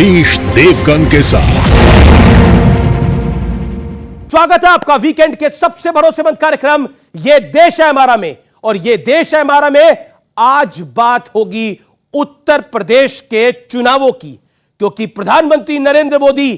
मनीष देवगन के साथ। स्वागत है आपका वीकेंड के सबसे भरोसेमंद कार्यक्रम ये देश है हमारा में। और ये देश है हमारा में आज बात होगी उत्तर प्रदेश के चुनावों की, क्योंकि प्रधानमंत्री नरेंद्र मोदी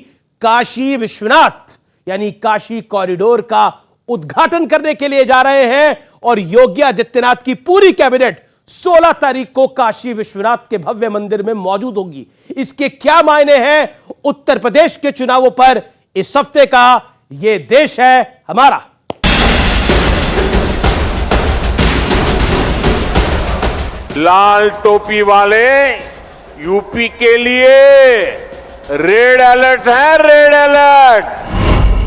काशी विश्वनाथ यानी काशी कॉरिडोर का उद्घाटन करने के लिए जा रहे हैं और योगी आदित्यनाथ की पूरी कैबिनेट 16 तारीख को काशी विश्वनाथ के भव्य मंदिर में मौजूद होगी। इसके क्या मायने हैं उत्तर प्रदेश के चुनावों पर, इस हफ्ते का ये देश है हमारा। लाल टोपी वाले यूपी के लिए रेड अलर्ट है, रेड अलर्ट।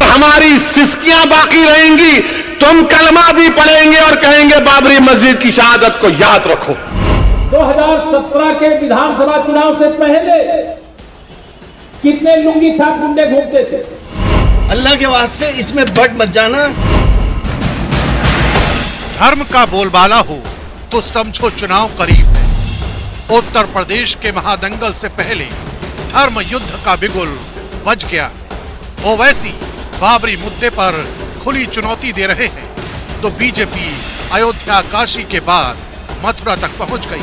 हमारी सिस्कियां बाकी रहेंगी तो हम कलमा भी पढ़ेंगे और कहेंगे बाबरी मस्जिद की शहादत को याद रखो। 2017 के विधानसभा चुनाव से पहले कितने लुंगी छाप गुंडे घूमते थे? अल्लाह के वास्ते इसमें बट मत जाना। धर्म का बोलबाला हो तो समझो चुनाव करीब है। उत्तर प्रदेश के महादंगल से पहले धर्म युद्ध का बिगुल बज गया। ओवैसी बाबरी मुद्दे पर खुली चुनौती दे रहे हैं तो बीजेपी अयोध्या काशी के बाद मथुरा तक पहुंच गई।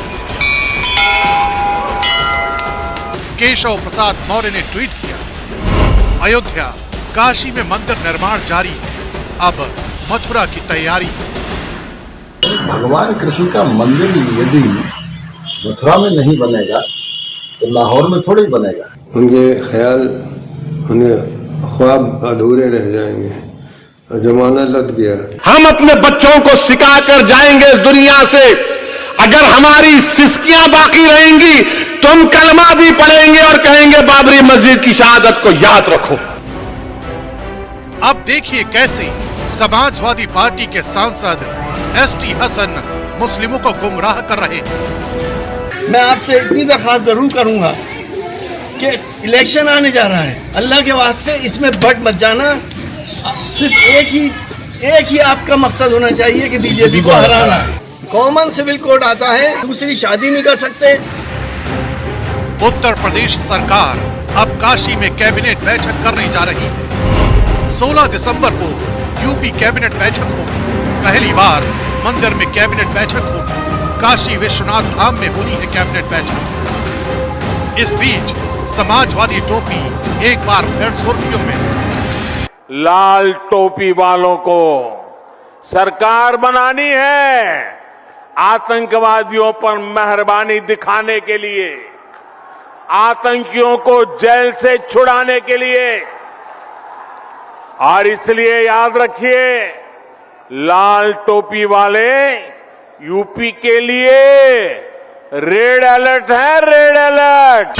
केशव प्रसाद मौर्य ने ट्वीट किया, अयोध्या काशी में मंदिर निर्माण जारी है, अब मथुरा की तैयारी। भगवान कृष्ण का मंदिर यदि मथुरा में नहीं बनेगा तो लाहौर में थोड़ी बनेगा। उनके ख्याल, उन्हें ख्वाब अधूरे रह जाएंगे। जमाना लग गया। हम अपने बच्चों को सिखा कर जाएंगे इस दुनिया से, अगर हमारी सिस्कियां बाकी रहेंगी तो हम कलमा भी पढ़ेंगे और कहेंगे बाबरी मस्जिद की शहादत को याद रखो। अब देखिए कैसे समाजवादी पार्टी के सांसद एसटी हसन मुस्लिमों को गुमराह कर रहे हैं। मैं आपसे इतनी दरख्वास्त जरूर करूंगा कि इलेक्शन आने जा रहा है, अल्लाह के वास्ते इसमें बट मत जाना। सिर्फ एक ही आपका मकसद होना चाहिए कि बीजेपी को हराना। कॉमन सिविल कोड आता है, दूसरी शादी नहीं कर सकते। उत्तर प्रदेश सरकार अब काशी में कैबिनेट बैठक करने जा रही है। 16 दिसंबर को यूपी कैबिनेट बैठक होगी। पहली बार मंदिर में कैबिनेट बैठक होगी। काशी विश्वनाथ धाम में होनी है कैबिनेट बैठक। इस बीच समाजवादी टोपी एक बार फिर सुर्खियों में। लाल टोपी वालों को सरकार बनानी है आतंकवादियों पर मेहरबानी दिखाने के लिए, आतंकियों को जेल से छुड़ाने के लिए। और इसलिए याद रखिए, लाल टोपी वाले यूपी के लिए रेड अलर्ट है, red alert.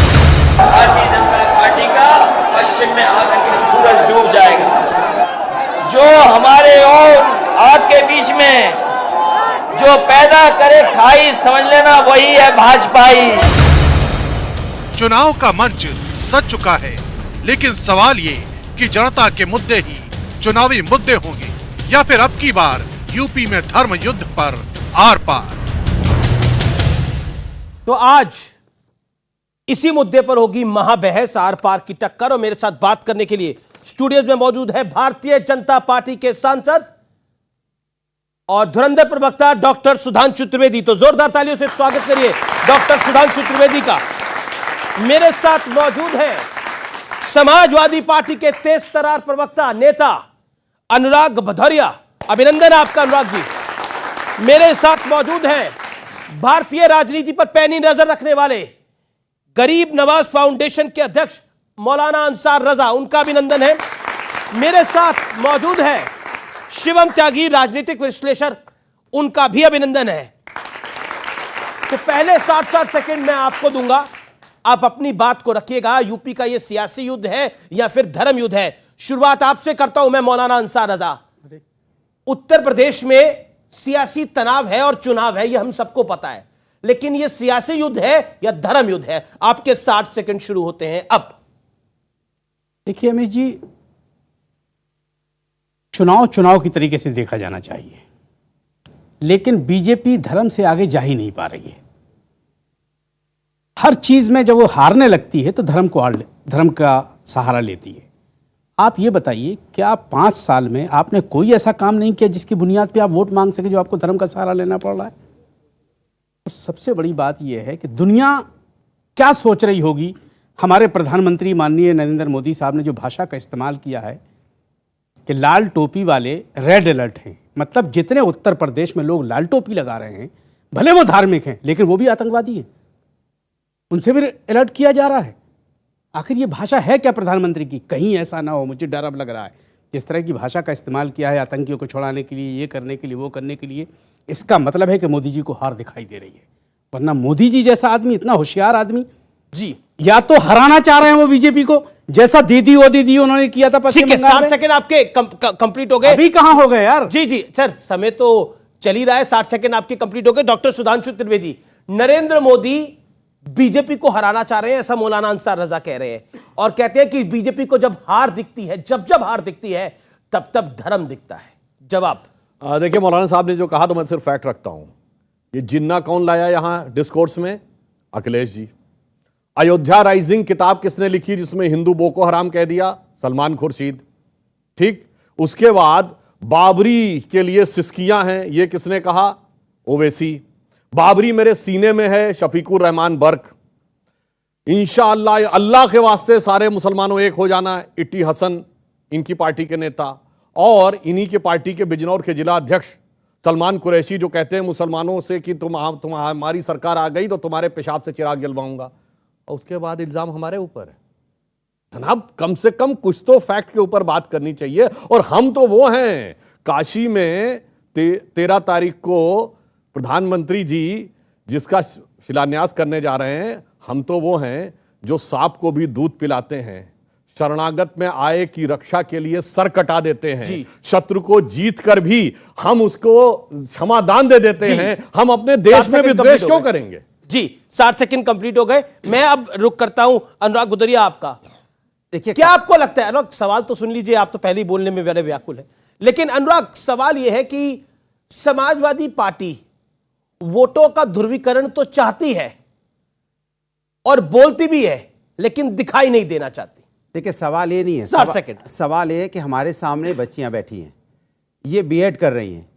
Bharatiya Janata party का पश्चिम में आकर के सूरज डूब जाएगा। जो हमारे और आपके बीच में जो पैदा करे खाई, समझ लेना वही है भाजपाई। चुनाव का मंच सज चुका है, लेकिन सवाल ये कि जनता के मुद्दे ही चुनावी मुद्दे होंगे या फिर अब की बार यूपी में धर्म युद्ध पर आर पार। तो आज इसी मुद्दे पर होगी महाबहस, आर पार की टक्कर। और मेरे साथ बात करने के लिए स्टूडियो में मौजूद है भारतीय जनता पार्टी के सांसद और धुरंधर प्रवक्ता डॉक्टर सुधांशु त्रिवेदी। तो जोरदार तालियों से स्वागत करिए डॉक्टर सुधांशु त्रिवेदी का। मेरे साथ मौजूद है समाजवादी पार्टी के तेज तर्रार प्रवक्ता नेता अनुराग भदौरिया। अभिनंदन आपका अनुराग जी। मेरे साथ मौजूद है भारतीय राजनीति पर पैनी नजर रखने वाले गरीब नवाज फाउंडेशन के अध्यक्ष मौलाना अंसार रजा, उनका अभिनंदन है। मेरे साथ मौजूद है शिवम त्यागी, राजनीतिक विश्लेषक, उनका भी अभिनंदन है। तो पहले 60 सेकंड मैं आपको दूंगा, आप अपनी बात को रखिएगा। यूपी का यह सियासी युद्ध है या फिर धर्म युद्ध है? शुरुआत आपसे करता हूं मैं मौलाना अंसार रजा। उत्तर प्रदेश में सियासी तनाव है और चुनाव है, यह हम सबको पता है, लेकिन यह सियासी युद्ध है या धर्म युद्ध है? आपके 60 सेकंड शुरू होते हैं अब। देखिए अमित जी, चुनाव की तरीके से देखा जाना चाहिए, लेकिन बीजेपी धर्म से आगे जा ही नहीं पा रही है। हर चीज में जब वो हारने लगती है तो धर्म का सहारा लेती है। आप ये बताइए, क्या 5 साल में आपने कोई ऐसा काम नहीं किया जिसकी बुनियाद पे आप वोट मांग सके, जो आपको धर्म का सहारा लेना पड़ रहा है? और सबसे बड़ी बात यह है कि दुनिया क्या सोच रही होगी। हमारे प्रधानमंत्री माननीय नरेंद्र मोदी साहब ने जो भाषा का इस्तेमाल किया है कि लाल टोपी वाले रेड अलर्ट हैं, मतलब जितने उत्तर प्रदेश में लोग लाल टोपी लगा रहे हैं, भले वो धार्मिक हैं लेकिन वो भी आतंकवादी हैं, उनसे भी अलर्ट किया जा रहा है। आखिर ये भाषा है क्या प्रधानमंत्री की? कहीं ऐसा ना हो, मुझे डर अब लग रहा है, जिस तरह की भाषा का इस्तेमाल किया है आतंकियों को छुड़ाने के लिए, ये करने के लिए, वो करने के लिए, इसका मतलब है कि मोदी जी को हार दिखाई दे रही है। वरना मोदी जी जैसा आदमी, इतना होशियार आदमी जी, या तो हराना चाह रहे हैं वो बीजेपी को, जैसा दीदी ओ दीदी उन्होंने किया था पश्चिम बंगाल में। 60 सेकंड आपके कंप्लीट हो गए। अभी कहां हो गए यार? जी जी सर, समय तो चल ही रहा है। 60 सेकंड आपके कंप्लीट हो गए। डॉक्टर सुधांशु त्रिवेदी, नरेंद्र मोदी बीजेपी को हराना चाह रहे हैं, ऐसा मौलाना अंसार रजा कह रहे हैं, और कहते हैं कि बीजेपी को जब हार दिखती है, जब हार दिखती है, तब धर्म दिखता है। जवाब देखिए, मौलाना साहब ने जो कहा तो मैं सिर्फ फैक्ट रखता हूं। ये जिन्ना कौन लाया यहां डिस्कोर्स में? अखिलेश जी। अयोध्या राइजिंग किताब किसने लिखी जिसमें हिंदू बोको हराम कह दिया? सलमान खुर्शीद। ठीक, उसके बाद बाबरी के लिए सिस्कियां हैं, ये किसने कहा? ओवैसी। बाबरी मेरे सीने में है, शफीकुर रहमान बर्क। इंशाअल्लाह, अल्लाह के वास्ते सारे मुसलमानों एक हो जाना, इट्टी हसन इनकी पार्टी के नेता, और इन्हीं के पार्टी के बिजनौर के जिला अध्यक्ष सलमान कुरैशी, जो कहते हैं मुसलमानों से कि तुम हमारी सरकार आ गई तो तुम्हारे पेशाब से चिराग जलवाऊंगा, और उसके बाद इल्जाम हमारे ऊपर है। जनाब, कम से कम कुछ तो फैक्ट के ऊपर बात करनी चाहिए। और हम तो वो हैं, काशी में 13 तारीख को प्रधानमंत्री जी जिसका शिलान्यास करने जा रहे हैं, हम तो वो हैं जो सांप को भी दूध पिलाते हैं, शरणागत में आए की रक्षा के लिए सर कटा देते हैं, शत्रु को जीत कर भी हम उसको क्षमादान दे देते हैं। हम अपने देश में भी द्वेष क्यों करेंगे? जी, 60 सेकंड कंप्लीट हो गए। मैं अब रुक करता हूं अनुराग भदौरिया आपका। देखिए, क्या आपको लगता है? अनुराग, सवाल तो सुन लीजिए, आप तो पहले ही बोलने में बड़े व्याकुल है, लेकिन अनुराग, सवाल यह है कि समाजवादी पार्टी वोटों का ध्रुवीकरण तो चाहती है और बोलती भी है, लेकिन दिखाई नहीं देना चाहती। देखिए, सवाल ये नहीं है, 60 सेकंड। सवाल ये है कि हमारे सामने बच्चियां बैठी हैं, ये बीएड कर रही हैं,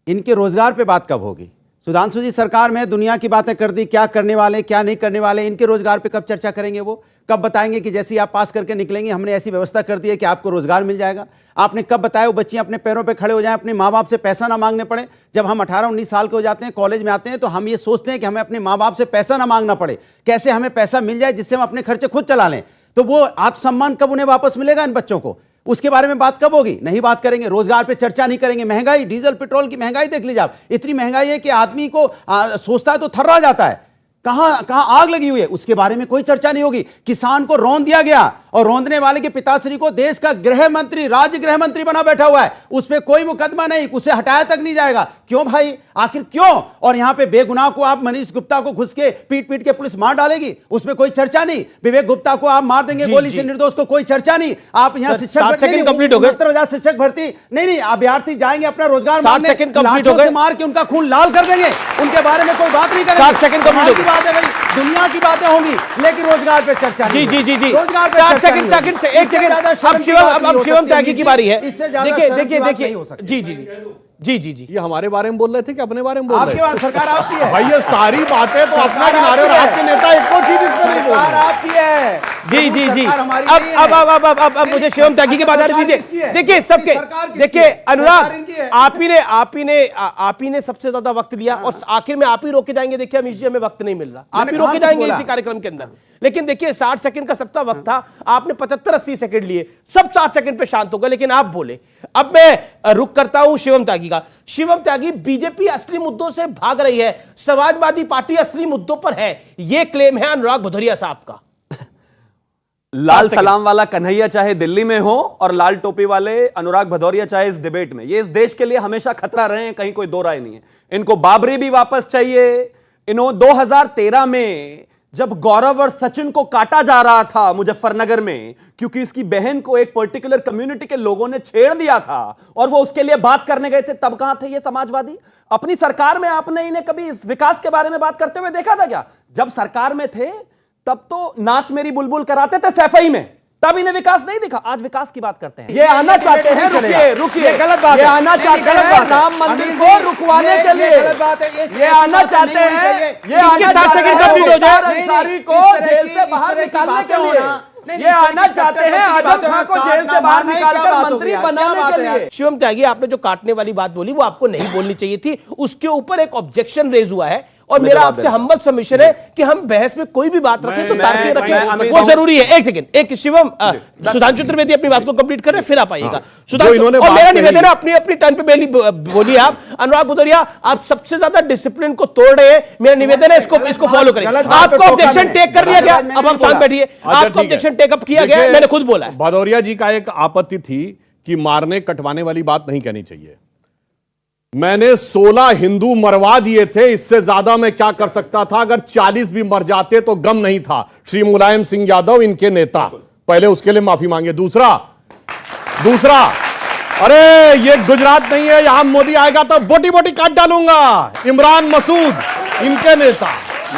इनके रोजगार पे बात कब होगी? सुधांशु जी सरकार में दुनिया की बातें कर दी, क्या करने वाले क्या नहीं करने वाले, इनके रोजगार पे कब चर्चा करेंगे? वो कब बताएंगे कि जैसे ही आप पास करके निकलेंगे हमने ऐसी व्यवस्था कर दी है कि आपको रोजगार मिल जाएगा? आपने कब बताया वो बच्चियां अपने पैरों पे खड़े हो जाएं, अपने माँ बाप से पैसा ना मांगने पड़े? जब हम 18-19 साल के हो जाते हैं, कॉलेज में आते हैं, तो हम ये सोचते हैं कि हमें अपने माँ बाप से पैसा ना मांगना पड़े, कैसे हमें पैसा मिल जाए जिससे हम अपने खर्चे खुद चला लें। तो वो आत्मसम्मान कब उन्हें वापस मिलेगा इन बच्चों को? उसके बारे में बात कब होगी? नहीं बात करेंगे। रोजगार पे चर्चा नहीं करेंगे। महंगाई, डीजल पेट्रोल की महंगाई देख लीजिए आप, इतनी महंगाई है कि आदमी को सोचता है तो थर्रा जाता है। कहां आग लगी हुई है, उसके बारे में कोई चर्चा नहीं होगी। किसान को रौंद दिया गया, और रौंदने वाले के पिताश्री को देश का गृह मंत्री, राज्य गृह मंत्री बना बैठा हुआ है, उस पर कोई मुकदमा नहीं, उसे हटाया तक नहीं जाएगा। क्यों भाई, आखिर क्यों? और यहां पे बेगुनाह को आप, मनीष गुप्ता को घुस के पीट के पुलिस मार डालेगी, उसमें कोई चर्चा नहीं। विवेक गुप्ता को आप मार देंगे गोली से, निर्दोष को कोई चर्चा नहीं। आप यहाँ शिक्षक कंप्लीट हो गए, 70,000 शिक्षक भर्ती नहीं, अभ्यर्थी जाएंगे अपना रोजगार मांगने, कंप्लीट हो गए, मार के उनका खून लाल कर देंगे, उनके बारे में कोई बात नहीं करेंगे। 60 सेकंड कंप्लीट हो गए। बात है भाई, दुनिया की बातें होंगी, लेकिन रोजगार पे चर्चा नहीं। जी, रोजगार पे 60 सेकंड, एक सेकंड। अब शिवम त्यागी की बारी है। देखिए, जी, ये हमारे बारे में बोल रहे थे कि अपने बारे में बोल रहे थे? आपकी सरकार आपकी है भाई, ये सारी बातें तो अपना किनारे, और आपके नेता एक को चीज इस पर नहीं बोल रहे। आपकी है। जी। अब मुझे शिवम त्यागी के बाद दीजिए। देखिए सबके, देखिए अनुराग, आप ही ने सबसे ज्यादा वक्त लिया, और आखिर में आप ही रोके जाएंगे। देखिए अमीश जी, हमें वक्त नहीं मिल रहा, आप ही रोके जाएंगे इसी कार्यक्रम के अंदर। लेकिन देखिए 60 सेकंड का सबका वक्त था, आपने 75-80 सेकंड लिए, सब 60 सेकंड पे शांत हो गए, लेकिन आप बोले। अब मैं रुक करता हूं शिवम त्यागी का। शिवम त्यागी, बीजेपी असली मुद्दों से भाग रही है, समाजवादी पार्टी असली मुद्दों पर है, यह क्लेम है अनुराग भदौरिया साहब का। लाल सलाम वाला कन्हैया चाहे दिल्ली में हो और लाल टोपी वाले अनुराग भदौरिया चाहे इस डिबेट में, ये इस देश के लिए हमेशा खतरा रहे हैं, कहीं कोई दो राय नहीं है। इनको बाबरी भी वापस चाहिए। इन्होंने 2013 में जब गौरव और सचिन को काटा जा रहा था मुजफ्फरनगर में क्योंकि इसकी बहन को एक पर्टिकुलर कम्युनिटी के लोगों ने छेड़ दिया था और वो उसके लिए बात करने गए थे, तब कहां थे ये समाजवादी? अपनी सरकार में आपने इन्हें कभी इस विकास के बारे में बात करते हुए देखा था क्या? जब सरकार में थे तब तो नाच मेरी बुलबुल कराते थे सैफई में, तब इन्हें विकास नहीं दिखा। आज विकास की बात करते हैं। ये आना चाहते हैं, रुकिए, गलत बात है। ये आना चाहते हैं राम मंदिर को रुकवाने के लिए। गलत बात है। ये आना चाहते हैं, ये आना चाहते हैं अंसारी को जेल से बाहर निकालने के लिए। ये आना चाहते हैं आजम खान को जेल से बाहर निकालकर मंत्री बनाने के लिए। शिवम त्यागी, आपने जो काटने वाली बात बोली वो आपको नहीं बोलनी चाहिए थी, उसके ऊपर एक ऑब्जेक्शन रेज हुआ है और मेरा आपसे हम्बल सबमिशन है कि हम बहस में कोई भी बात रखें तो तार्किक रखें, वो जरूरी है। एक सेकंड, एक शिवम, सुधांशु त्रिवेदी अपनी बात को कंप्लीट कर रहे, फिर आप आइएगा। सुधांशु, और मेरा निवेदन है अपनी अपनी टर्न पे बोलिए आप। अनुराग भदौरिया, आप सबसे ज्यादा डिसिप्लिन को तोड़ रहे हैं, मेरा निवेदन है इसको फॉलो करें। आपको ऑब्जेक्शन टेक कर लिया गया, अब आप शांत बैठिए। आपको ऑब्जेक्शन टेकअप किया गया, मैंने खुद बोला है। भदौरिया जी का एक आपत्ति थी कि मारने कटवाने वाली बात नहीं कहनी चाहिए। मैंने 16 हिंदू मरवा दिए थे, इससे ज्यादा मैं क्या कर सकता था? अगर 40 भी मर जाते तो गम नहीं था। श्री मुलायम सिंह यादव इनके नेता, पहले उसके लिए माफी मांगे। दूसरा, अरे ये गुजरात नहीं है, यहां मोदी आएगा तो बोटी बोटी काट डालूंगा। इमरान मसूद इनके नेता,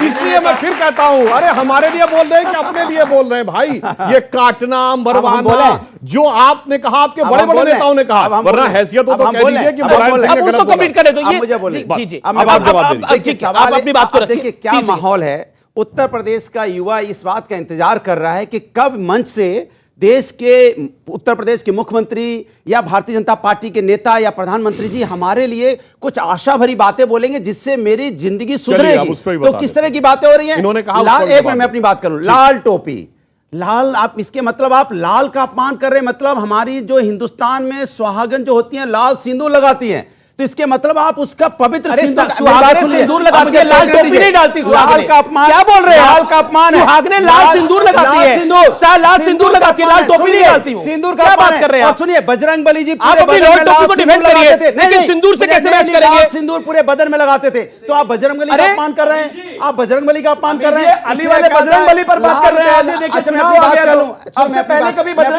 इसलिए मैं फिर कहता हूं, अरे हमारे लिए बोल रहे हैं कि अपने लिए बोल रहे हैं भाई? ये काटना मरवाना जो आपने कहा, आपके बड़े बड़े नेताओं ने कहा, वरना हैसियत हो तो कह दीजिए कि मुलायम सिंह ने गलत कमिट करे तो ये मुझे बोले। जी, अब आप जवाब दीजिए। आप अपनी बात को देखिए क्या माहौल है। उत्तर प्रदेश का युवा इस बात का इंतजार कर रहा है कि कब मंच से देश के, उत्तर प्रदेश के मुख्यमंत्री या भारतीय जनता पार्टी के नेता या प्रधानमंत्री जी हमारे लिए कुछ आशा भरी बातें बोलेंगे जिससे मेरी जिंदगी सुधरेगी। तो किस तरह की बातें हो रही हैं? इन्होंने कहा, एक मिनट मैं अपनी बात करूं। लाल टोपी, लाल, आप इसके मतलब आप लाल का अपमान कर रहे हैं। मतलब हमारी जो हिंदुस्तान में सुहागन जो होती हैं लाल सिंदूर लगाती हैं, तो इसके मतलब आप उसका पवित्र सिंदूर लगाती है, लाल टोपी नहीं डालती। लाल का अपमान, क्या बोल रहे हैं? लाल का अपमान है। सुहागने लाल सिंदूर लगाती है, लाल सिंदूर लगाती है, लाल टोपी नहीं डालती। सिंदूर का बात कर रहे हैं आप? सुनिए, बजरंग बली जी आप अपनी लाल टोपी को डिफेंड करिए, लेकिन सिंदूर से कैसे मैच करेंगे? सिंदूर पूरे बदन में लगाते थे, तो आप बजरंग बली का अपमान कर रहे हैं। आप बजरंग बली का अपमान कर रहे हैं। अली वाले बजरंग बली पर बात कर रहे हैं। अच्छा मैं अपनी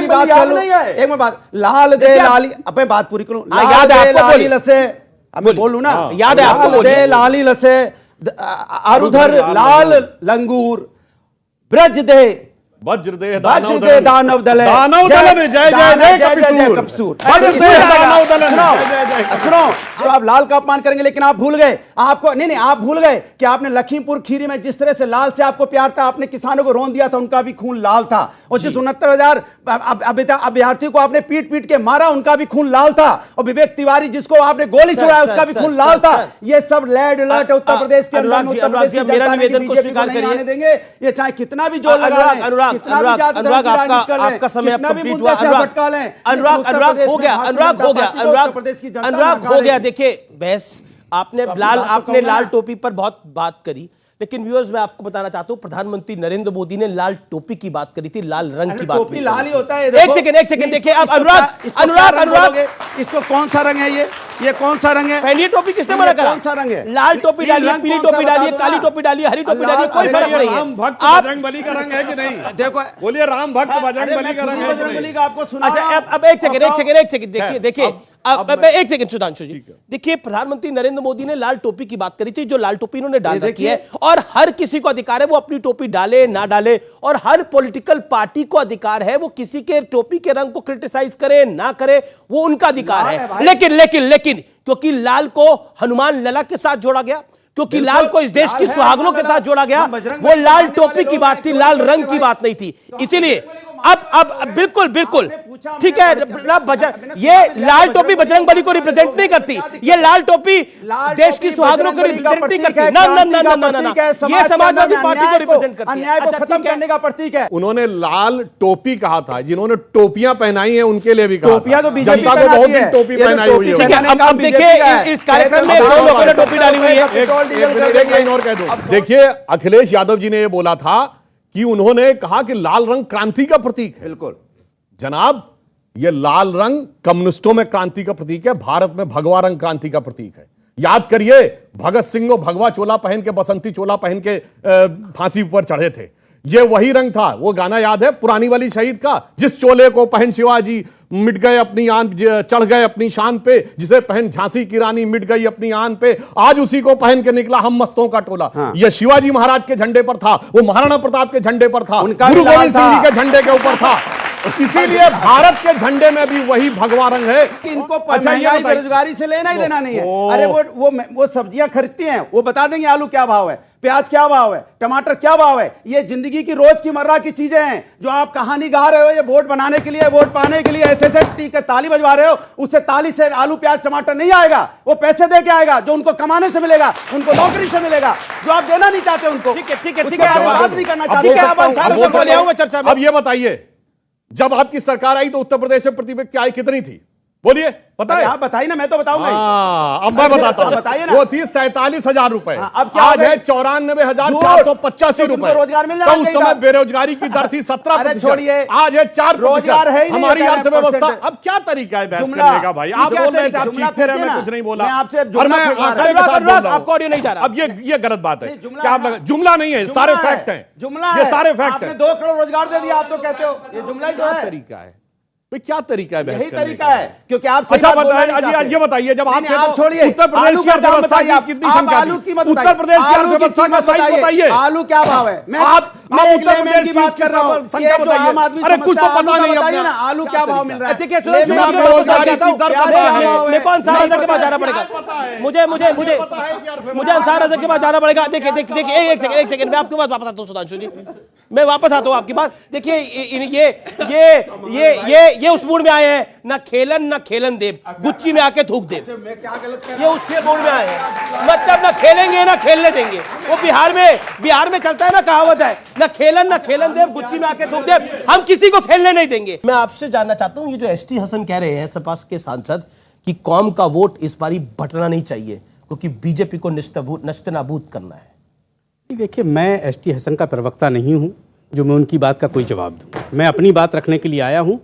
बात कर लूं, एक मिनट बात, लाल दे लाली, अब मैं बात पूरी करूं। याद है आपको, लसे, अब मैं बोलूं ना, याद है आपको, दे लाली लसे आरुधर लाल लंगूर ब्रज दे वज्र दे दानव दल जय जय कपसूर। सुनो, तो आप लाल का अपमान करेंगे, लेकिन आप भूल गए, आपको नहीं आप भूल गए कि आपने लखीमपुर खीरी में जिस तरह से लाल से आपको प्यार था, आपने किसानों को रोन दिया था, उनका भी खून लाल था। और 69,000 अभ्यर्थियों को आपने पीट पीट के मारा, उनका भी खून लाल था। और विवेक तिवारी जिसको आपने गोली चुराया, उसका भी खून लाल था। ये सब लैंड अलर्ट है उत्तर प्रदेश के अंदर। मेरा निवेदन को स्वीकार करिए, देंगे ये चाहे कितना भी जोर लगा लें, अनुराग आपका समय अब कंप्लीट हुआ। अनुराग हो गया। देखिए बहस आपने लाल टोपी पर बहुत बात करी, लेकिन व्यूअर्स मैं आपको बताना चाहता हूं, प्रधानमंत्री नरेंद्र मोदी ने लाल टोपी की बात करी थी, लाल रंग की बात टोपी नहीं। लाल ही होता है। एक सेकंड देखिए, अब अनुराग इसको कौन सा रंग है? ये कौन सा रंग है? पहली टोपी किसने मना करा? कौन सा रंग है? लाल टोपी डालिए, पीली टोपी डालिए, काली टोपी डालिए, हरी टोपी डालिए, कोई फर्क नहीं है। राम भक्त बजरंग बली का रंग है कि नहीं? देखो, बोलिए, राम भक्त बजरंग बली का रंग है कि बजरंग बली नहीं? का आपको सुना। अच्छा अब एक सेकंड देखिए अब एक सेकंड सुधांशु जी, देखिए प्रधानमंत्री नरेंद्र मोदी ने लाल टोपी की बात करी थी, जो लाल टोपी इन्होंने डाल रखी है, और हर किसी को अधिकार है वो अपनी टोपी डाले ना डाले, और हर पॉलिटिकल पार्टी को अधिकार है वो किसी के टोपी के रंग को क्रिटिसाइज करे ना करे, वो उनका अधिकार है। लेकिन क्योंकि लाल को हनुमान लला के साथ जोड़ा गया, क्योंकि लाल को इस देश की सुहागनों के साथ जोड़ा गया, वो लाल टोपी की बात थी, लाल रंग की बात नहीं थी। इसीलिए अब बिल्कुल ठीक है, ये लाल टोपी बजरंग बली को रिप्रेजेंट नहीं करती, ये लाल टोपी देश की सुहागनों को रिप्रेजेंट नहीं करती। ना, ये समाजवादी पार्टी को रिप्रेजेंट करती है, अन्याय को खत्म करने का प्रतीक है। उन्होंने लाल टोपी कहा था, जिन्होंने टोपियां पहनाई हैं उनके लिए भी कहा। टोपियां तो बीजेपी जनता को बहुत दिन टोपी पहनाई हुई है। अब देखिए इस कार्यक्रम में दो लोगों ने टोपी डाली हुई है। देखिए, अखिलेश यादव जी ने यह बोला था कि उन्होंने कहा कि लाल रंग क्रांति का प्रतीक है। बिल्कुल जनाब, यह लाल रंग कम्युनिस्टों में क्रांति का प्रतीक है, भारत में भगवा रंग क्रांति का प्रतीक है। याद करिए, भगत सिंह वो भगवा चोला पहन के, बसंती चोला पहन के फांसी पर चढ़े थे। ये वही रंग था। वो गाना याद है पुरानी वाली शहीद का, जिस चोले को पहन शिवाजी मिट गए अपनी आन, चढ़ गए अपनी शान पे, जिसे पहन झांसी की रानी मिट गई अपनी आन पे, आज उसी को पहन के निकला हम मस्तों का टोला। ये शिवाजी महाराज के झंडे पर था, वो महाराणा प्रताप के झंडे पर था, गुरु गोविंद सिंह जी के झंडे के ऊपर था। इसीलिए भारत के झंडे में भी वही भगवा रंग है। इनको महंगाई बेरोजगारी से लेना ही देना नहीं है। अरे वो सब्जियां खरीदती हैं, वो बता देंगे आलू क्या भाव है, प्याज क्या भाव है, टमाटर क्या भाव है। ये जिंदगी की रोज की मर्रा की चीजें हैं जो आप कहानी गा रहे हो। ये वोट बनाने के लिए, वोट पाने के लिए ऐसे ऐसे ताली बजवा रहे हो, उससे ताली से आलू प्याज टमाटर नहीं आएगा। वो पैसे दे के आएगा जो उनको कमाने से मिलेगा, उनको नौकरी से मिलेगा, जो आप देना नहीं चाहते उनको। ठीक है, ठीक है, ठीक है, बात नहीं करना चाहते। अब ये बताइए, जब आपकी सरकार आई तो उत्तर प्रदेश में प्रति व्यक्ति आय कितनी थी? बोलिए, पता है? आप बताइए ना, मैं तो बताऊंगा। अब मैं बताता हूँ। बताइए ना। वो थी 47,000 रुपए, अब क्या आज है 94,485 रुपए। रोजगार मिल तो उस समय बेरोजगारी की दर थी 17%, छोड़िए, आज है 4%। रोजगार है ही नहीं। हमारी अर्थव्यवस्था। अब क्या तरीका है बहस करने का भाई? आप बोल रहे थे, आप चीखते रहे, मैं कुछ नहीं बोला। और मैं आंकड़े के साथ बोल रहा हूं। आपको ऑडियो नहीं जा रहा। अब ये गलत बात है। क्या आप जुमला नहीं है, सारे फैक्ट हैं, ये सारे फैक्ट हैं। 2 करोड़ रोजगार दे दिया, आप तो कहते हो ये जुमला ही तो है। तरीका है भाई, क्या तरीका है? यही तरीका है, क्योंकि आप अच्छा बताइए, ये बताइए, जब आप छोड़िए उत्तर प्रदेश की अर्थव्यवस्था की कितनी संख्या आलू की मत उत्तर प्रदेश की अर्थव्यवस्था का साइज बताइए। आलू क्या भाव है? मैं उत्तर प्रदेश की बात कर रहा हूं, संख्या बताइए। अरे कुछ तो पता नहीं है ना, आलू क्या भाव मिल रहा है? ठीक है, मेरे को अंसार रजा के पास जाना पड़ेगा। मुझे अंसार रजा के पास जाना पड़ेगा। देखिए एक सेकंड, मैं आपके पास वापस आता हूँ सुधांशु जी, मैं वापस आता हूँ आपके पास। देखिए ये उस मूड में आए हैं, ना खेलन देव, गुच्ची में आके थूक देव। मैं क्या गलत कर? ये उसके मूड में आए हैं, मतलब ना खेलेंगे ना खेलने देंगे। वो बिहार में चलता है ना, कहावत है, ना खेलन देव, गुच्ची में आके थूक देव। हम किसी को खेलने नहीं देंगे। मैं आपसे जानना चाहता हूं, ये जो एसटी हसन कह रहे हैं, सपा के सांसद, कि कौम का वोट इस बारी बंटना नहीं चाहिए क्योंकि बीजेपी को नस्तनाबूद करना है। देखिए, मैं एसटी हसन का प्रवक्ता नहीं हूं जो मैं उनकी बात का कोई जवाब दूं। मैं अपनी बात रखने के लिए आया हूं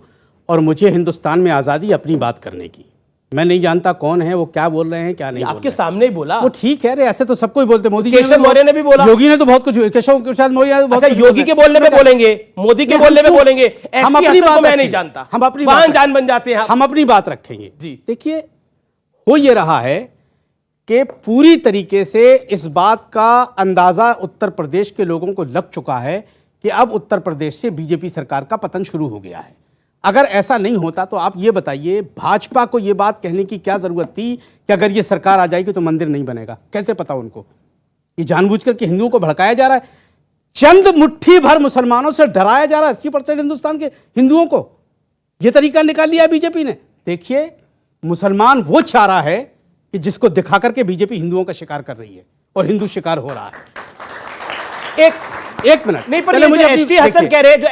और मुझे हिंदुस्तान में आज़ादी अपनी बात करने की। मैं नहीं जानता कौन है वो, क्या बोल रहे हैं क्या नहीं। आपके सामने ही बोला वो, ठीक है। ऐसे तो सबको ही बोलते, मोदी केशव मौर्य ने भी बोला, योगी ने तो बहुत कुछ, केशव प्रसाद मौर्य ने बहुत कुछ। योगी के बोलने में बोलेंगे, मोदी के बोलने में बोलेंगे, हम अपनी बात मैं नहीं जानता, हम अपनी जान बन जाते हैं, हम अपनी बात रखेंगे जी। देखिए, हो ये रहा है कि पूरी तरीके से इस बात का अंदाजा उत्तर प्रदेश के लोगों को लग चुका है कि अब उत्तर प्रदेश से बीजेपी सरकार का पतन शुरू हो गया है। अगर ऐसा नहीं होता तो आप ये बताइए, भाजपा को ये बात कहने की क्या जरूरत थी कि अगर ये सरकार आ जाएगी तो मंदिर नहीं बनेगा? कैसे पता उनको? ये जानबूझकर के हिंदुओं को भड़काया जा रहा है, चंद मुट्ठी भर मुसलमानों से डराया जा रहा है 80% हिंदुस्तान के हिंदुओं को। यह तरीका निकाल लिया बीजेपी ने। देखिए, मुसलमान वो चाह रहा है कि जिसको दिखा करके बीजेपी हिंदुओं का शिकार कर रही है और हिंदू शिकार हो रहा है। एक मिनट नहीं, पर मुझे एसटी हसन कह रहे हैं, जो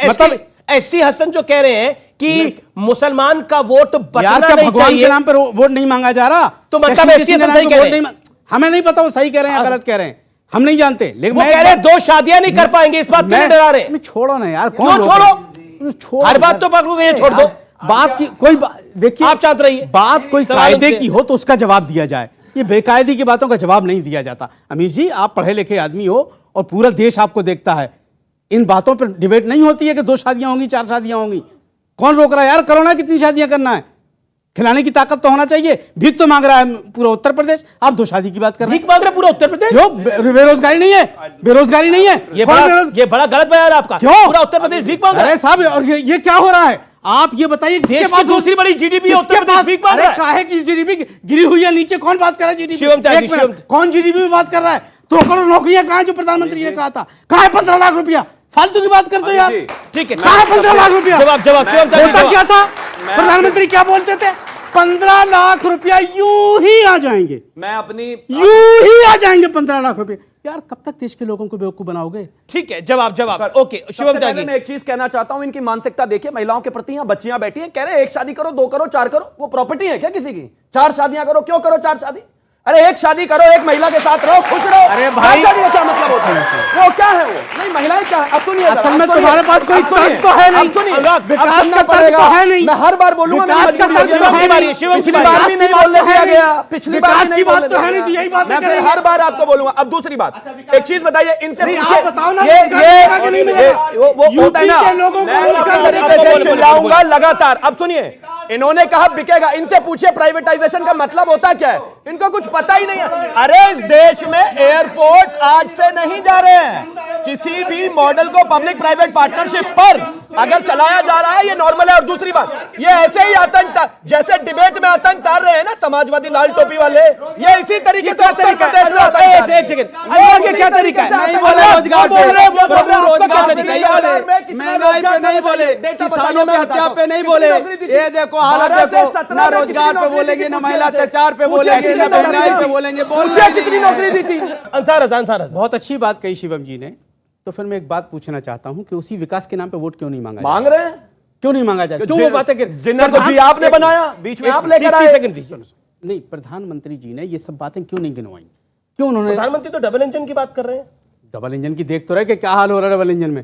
एसटी हसन जो कह रहे हैं कि मुसलमान का वोट बंटना नहीं भगवान चाहिए, के नाम पर वोट नहीं मांगा जा रहा, तो मतलब एसटी हसन सही कह रहे हैं। हमें नहीं पता वो सही कह रहे हैं या गलत कह रहे हैं, हम नहीं जानते। लेकिन वो कह रहे हैं 2 शादियां नहीं कर पाएंगे, इस बात क्यों डरा रहे हैं? छोड़ो ना यार, क्यों छोड़ो? हर बात तो पकड़ो, ये छोड़ दो। बात की कोई, देखिए आप चाहते रहिए, बात कोई कायदे की हो तो उसका जवाब दिया जाए। ये बेकायदे की बातों का जवाब नहीं दिया जाता। अमीश जी, आप पढ़े लिखे आदमी हो और पूरा देश आपको देखता है, इन बातों पर डिबेट नहीं होती है कि 2 शादियां होंगी, 4 शादियां होंगी। कौन रोक रहा है यार? करो ना, कितनी शादियां करना है, खिलाने की ताकत तो होना चाहिए। भीख तो मांग रहा है पूरा उत्तर प्रदेश, आप 2 शादी की बात कर रहे हैं। भीख मांग रहा है पूरा उत्तर प्रदेश? क्यों? बेरोजगारी नहीं है, बेरोजगारी नहीं है। ये बड़ा गलत बयान है आपका। क्यों पूरा उत्तर प्रदेश भीख मांग रहा है? अरे साहब, और ये क्या हो रहा है? आप ये बताइए, देश की दूसरी बड़ी जीडीपी है उत्तर प्रदेश, भीख मांग रहा है। काहे की जीडीपी गिरी हुई है नीचे? कौन बात कर रहा है जीडीपी? कौन जीडीपी में बात कर रहा है? 2 करोड़ नौकरियां कहां, जो प्रधानमंत्री ने कहा था? कहां है 15 लाख रुपया? फालतू की बात करते हो यार। ठीक है, कहां है 15 लाख रुपया? जवाब होता क्या था? प्रधानमंत्री क्या बोलते थे? 15 लाख रुपया यूं ही आ जाएंगे, यूं ही आ जाएंगे 15 लाख रुपए। यार, कब तक देश के लोगों को बेवकूफ बनाओगे? ठीक है, जवाब ओके। शिवम त्यागी, मैं एक चीज कहना चाहता हूं, इनकी मानसिकता देखिए महिलाओं के प्रति। यहां बच्चियां बैठी हैं, कह रहे हैं 1 शादी करो, 2 करो, 4 करो। वो प्रॉपर्टी है क्या किसी की? 4 शादियां करो, क्यों करो 4 शादी? अरे एक शादी करो, एक महिला के साथ रहो, खुश रहो। अरे भाई, शादी का क्या मतलब होता है? वो क्या है? वो नहीं, महिलाएं क्या है? अब सुनिए, असल में तुम्हारे पास कोई तर्क तो है नहीं, विकास का तर्क तो है नहीं। मैं हर बार बोलूंगा, विकास का तर्क तो है नहीं, पिछली बार भी नहीं बोलने दिया गया, पिछली बार विकास की बात तो है नहीं, तो यही बात मैं हर बार आपको बोलूंगा। अब दूसरी बात, एक चीज बताइए, इनसे आप बताओ ना, वो होता है ना, मैं चिल्लाऊंगा लगातार। अब सुनिए, इन्होंने कहा बिकेगा, इनसे पूछिए प्राइवेटाइजेशन का मतलब होता क्या है, इनको कुछ पता ही नहीं है। अरे इस देश में एयरपोर्ट आज से नहीं जा रहे हैं, किसी भी मॉडल को पब्लिक प्राइवेट पार्टनरशिप पर अगर चलाया जा रहा है, ये नॉर्मल है। और दूसरी बात, ये ऐसे ही आतंक, जैसे डिबेट में आतंक तार रहे हैं ना समाजवादी लाल टोपी वाले, ये इसी तरीके से उत्तर प्रदेश में एक सेकंड, आगे क्या तरीका है? नहीं बोले रोजगार पे, रोजगार पे नहीं बोले, महंगाई पे नहीं बोले, किसानों पे हत्या पे नहीं बोले। ये देखो हालत देखो, ना रोजगार पे बोलेंगे, ना महिला अत्याचार पे बोलेंगे, ना महंगाई पे बोलेंगे। कितनी नौकरी दी थी? अंसार बहुत अच्छी बात कही शिवम जी ने। तो फिर मैं एक बात पूछना चाहता हूं कि उसी विकास के नाम पे वोट क्यों नहीं मांगा मांग रहे हैं? क्यों नहीं मांगा जाए? क्यों वो बातें जिन्ना तो जी आपने बनाया, बीच में आप लेकर आए। नहीं, प्रधानमंत्री जी ने ये सब बातें क्यों नहीं गिनवाई? क्यों उन्होंने? प्रधानमंत्री तो डबल इंजन की बात कर रहे हैं। डबल इंजन की देख तो रहे कि क्या हाल हो रहा है डबल इंजन में।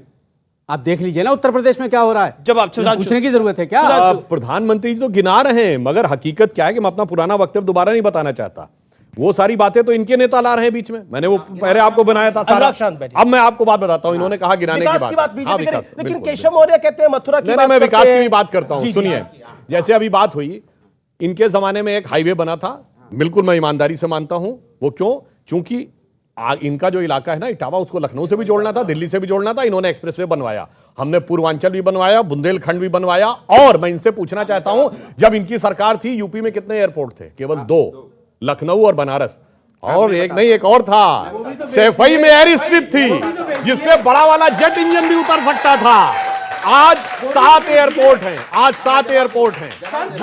आप देख लीजिए ना उत्तर प्रदेश में क्या हो रहा है। जब आप पूछने की जरूरत है क्या? प्रधानमंत्री जी तो गिना रहे हैं, मगर हकीकत क्या है कि मैं अपना पुराना वक्तव्य दोबारा नहीं बताना चाहता। वो सारी बातें तो इनके नेता ला रहे हैं बीच में, मैंने वो पहले आपको बनाया था सारा। अब मैं आपको बात बताता हूं, इन्होंने कहा गिनाने की बात। हाँ, विकास, लेकिन केशव मौर्य कहते हैं मथुरा की बात। मैं विकास की भी बात करता हूं, सुनिए। जैसे अभी बात हुई, इनके जमाने में एक हाईवे बना था, बिल्कुल मैं ईमानदारी से मानता हूं। वो क्यों? चूंकि इनका जो इलाका है ना इटावा, उसको लखनऊ से भी जोड़ना था, दिल्ली से भी जोड़ना था, इन्होंने एक्सप्रेसवे बनवाया। हमने पूर्वांचल भी बनवाया, बुंदेलखंड भी बनवाया। और मैं इनसे पूछना चाहता हूं, जब इनकी सरकार थी यूपी में कितने एयरपोर्ट थे? केवल 2, लखनऊ और बनारस। और एक नहीं, एक और था, सैफई में एयर स्ट्रिप थी जिसपे बड़ा वाला जेट इंजन भी उतर सकता था। आज 7 एयरपोर्ट हैं, आज 7 एयरपोर्ट हैं।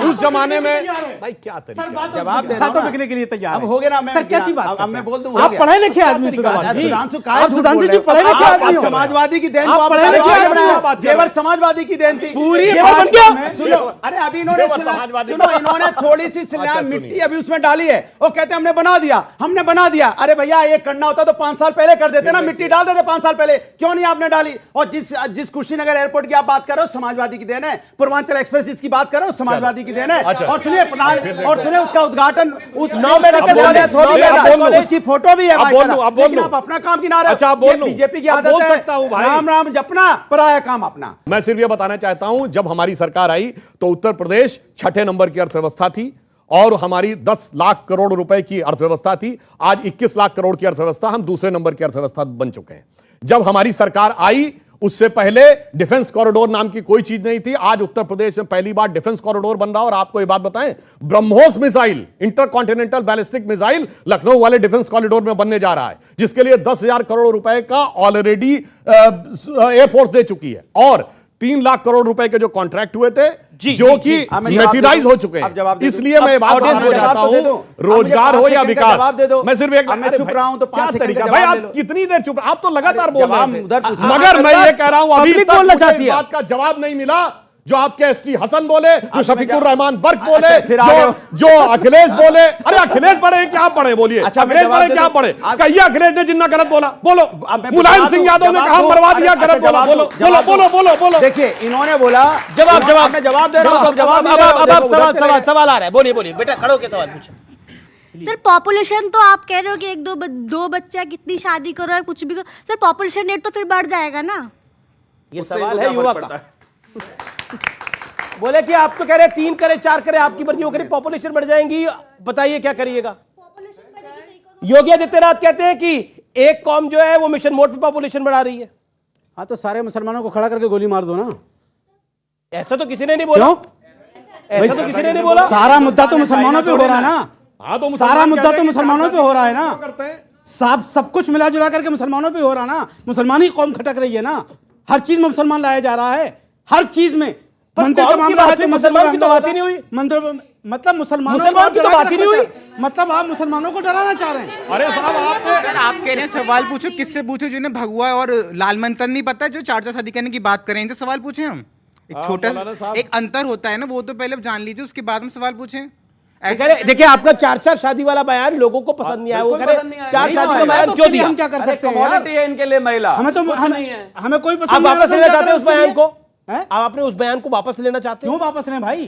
उस जमाने में भाई क्या तरीका, जवाब सातों बिकने के लिए तैयार। अब हो गया ना, मैं सर कैसी बात? अब मैं बोल दूं, आप पढ़े लिखे आदमी सुधांशु जी, आप सुधांशु जी पढ़े लिखे आदमी हो। समाजवादी की देन, आप पढ़े लिखे आदमी, जेवर समाजवादी की देन थी पूरी। सुनो, अरे अभी इन्होंने सुनो, इन्होंने थोड़ी सी मिट्टी अभी उसमें डाली है, वो कहते हमने बना दिया, हमने बना दिया। अरे भैया, ये करना होता तो 5 साल पहले कर देते ना, मिट्टी डाल देते 5 साल पहले, क्यों नहीं आपने डाली? और जिस कुशीनगर एयरपोर्ट की आप बात कर रहे हो, समाजवादी की देन है। पूर्वांचल एक्सप्रेस जिसकी बात कर रहे हो, समाजवादी की देन है। और सुनिए उसका उद्घाटन उस 9 उसकी फोटो भी है। लेकिन आप अपना काम गिना रहे हो। बीजेपी की आदत है राम राम जपना, पराया काम अपना। मैं सिर्फ यह बताना चाहता हूं, जब हमारी सरकार आई तो उत्तर प्रदेश 6ठे नंबर की अर्थव्यवस्था थी और हमारी 10 लाख करोड़ रुपए की अर्थव्यवस्था थी। आज 21 लाख करोड़ की अर्थव्यवस्था, हम दूसरे नंबर की अर्थव्यवस्था बन चुके हैं। जब हमारी सरकार आई, उससे पहले डिफेंस कॉरिडोर नाम की कोई चीज नहीं थी। आज उत्तर प्रदेश में पहली बार डिफेंस कॉरिडोर बन रहा है। और आपको ये बात बताएं, BrahMos missile, intercontinental ballistic missile Lucknow वाले डिफेंस कॉरिडोर में बनने जा रहा है, जिसके लिए 10,000 करोड़ रुपए का ऑलरेडी एयरफोर्स दे चुकी है। और 3 लाख करोड़ रुपए के जो कॉन्ट्रैक्ट हुए थे, जो कि मैटेरियलाइज हो चुके हैं। इसलिए मैं बात बताना चाहता हूं, रोजगार हो या विकास, मैं सिर्फ एक चुप रहा हूं तो 5 सेकंड का भाई, आप कितनी देर चुप? आप तो लगातार बोल रहे हैं, मगर मैं ये कह रहा हूं अभी तक मुझे इस बात का जवाब नहीं मिला जो आपके एसटी हसन बोले, जो शफीकुर रहमान बर्क बोले, जो अखिलेश बोले। अरे अखिलेश पढ़े क्या पढ़े? बोलिए, अखिलेश पढ़े क्या पढ़े? कहिए अखिलेश ने जिन्ना गलत बोला, बोलो। मुलायम सिंह यादव ने कहा मरवा दिया, गलत बोला, बोलो बोलो बोलो बोलो बोलो। देखिए, इन्होंने बोला जवाब दे रहा हूं, जवाब सवाल आ रहा है। बोलिए बोलिए बेटा, खड़ो के सवाल पूछो। सर पॉपुलेशन तो आप कह रहे हो कि 1-2 बच्चा कितनी शादी करो या कुछ भी करो, सर पॉपुलेशन रेट तो फिर बढ़ जाएगा ना। ये सवाल है युवा का। बोले कि आप तो कह रहे 3 करे 4 करे, आपकी मर्जी वो करे, पॉपुलेशन बढ़ जाएंगी, बताइए क्या करिएगा? योगी आदित्यनाथ कहते हैं कि एक कौम जो है वो मिशन मोड पे पॉपुलेशन बढ़ा रही है। हाँ, तो सारे मुसलमानों को खड़ा करके गोली मार दो ना। ऐसा तो किसी ने नहीं बोला। ऐसा तो किसी ने नहीं बोला। सारा मुद्दा तो मुसलमानों पे हो रहा है ना। सारा मुद्दा तो मुसलमानों पे हो रहा है ना। सब कुछ मिला जुला करके मुसलमानों पे हो रहा ना। मुसलमान ही कौम खटक रही है ना। हर चीज में मुसलमान लाया जा रहा है, हर चीज में। मंदिर का मामला है तो मुसलमान की तो बात ही नहीं हुई। मंदिर मतलब मुसलमान की तो बात ही नहीं हुई। मतलब आप मुसलमानों को डराना चाह रहे हैं। अरे साहब, आप कह रहे हैं सवाल पूछो, किससे पूछो? जिन्हें भगवा और लाल मंत्र नहीं पता, जो 4 शादी करने की बात करें, तो सवाल पूछे हम। एक छोटा एक अंतर होता है ना, वो तो पहले जान लीजिए, उसके बाद हम सवाल पूछें। देखिए आपका 4-4 शादी वाला बयान लोगों को पसंद नहीं आया। वो कह रहे 4 शादी का बयान क्यों दिया? हम क्या कर सकते हैं? कमोडिटी है इनके लिए महिला, हमें तो हमें कोई पसंद आप नहीं। वापस लेना चाहते हैं उस बयान को? आप अपने उस बयान को वापस लेना चाहते हैं? क्यों वापस लें भाई?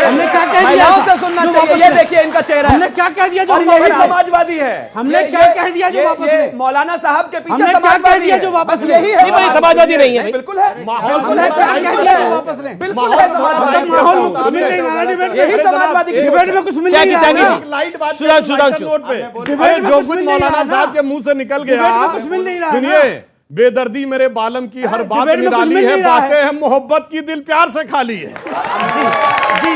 हमने क्या कह दिया? सुनना चाहिए। ये देखिए इनका चेहरा, हमने क्या कह दिया जो यही समाजवादी है? हमने क्या कह दिया जो वापस ले? मौलाना साहब के पीछे हमने क्या कह दिया जो वापस ले? यही है। भाई समाजवादी नहीं है। बिल्कुल है, बिल्कुल है, क्या कह दिया जो वापस ले? बिल्कुल है समाजवादी। माहौल मिल नहीं रहा डिबेट में। यही समाजवादी डिबेट में कुछ मिल नहीं रहा। लाइट बात सुधांशु जो कुछ मौलाना साहब के मुंह से निकल गया, कुछ मिल नहीं रहा। सुनिए, बेदर्दी मेरे बालम की हर बात निराली है, बातें हम मोहब्बत की दिल प्यार से खाली है।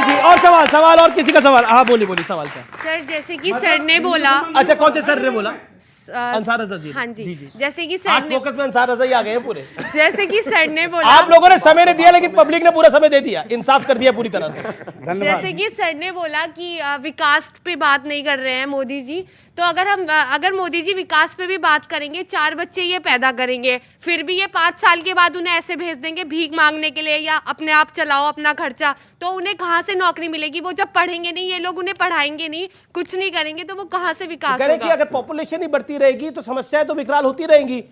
जी और सवाल और किसी का सवाल? हाँ बोली सवाल क्या? सर जैसे कि सर ने बोला, अच्छा कौन से सर ने बोला? अंसार रजा जी। हाँ जी, जी। जैसे कि आज सर ने, फोकस में अंसार रजा ही आ गए हैं पूरे। जैसे कि सर ने बोला, आप लोगों ने समय नहीं दिया लेकिन पब्लिक ने पूरा समय दे दिया, इंसाफ कर दिया पूरी तरह से। जैसे कि सर ने बोला कि विकास पे बात नहीं कर रहे हैं मोदी जी, तो अगर मोदी जी विकास पे भी बात करेंगे, 4 बच्चे ये पैदा करेंगे, फिर भी ये 5 साल के बाद उन्हें ऐसे भेज देंगे भीख मांगने के लिए या अपने आप चलाओ अपना खर्चा, तो उन्हें कहाँ से नौकरी मिलेगी? वो जब पढ़ेंगे नहीं, ये लोग उन्हें पढ़ाएंगे नहीं, कुछ नहीं करेंगे, तो वो कहाँ से विकास कह रहे कि होगा? अगर पॉपुलेशन ही बढ़ती रहेगी तो समस्याएं तो विकराल होती रहेंगी।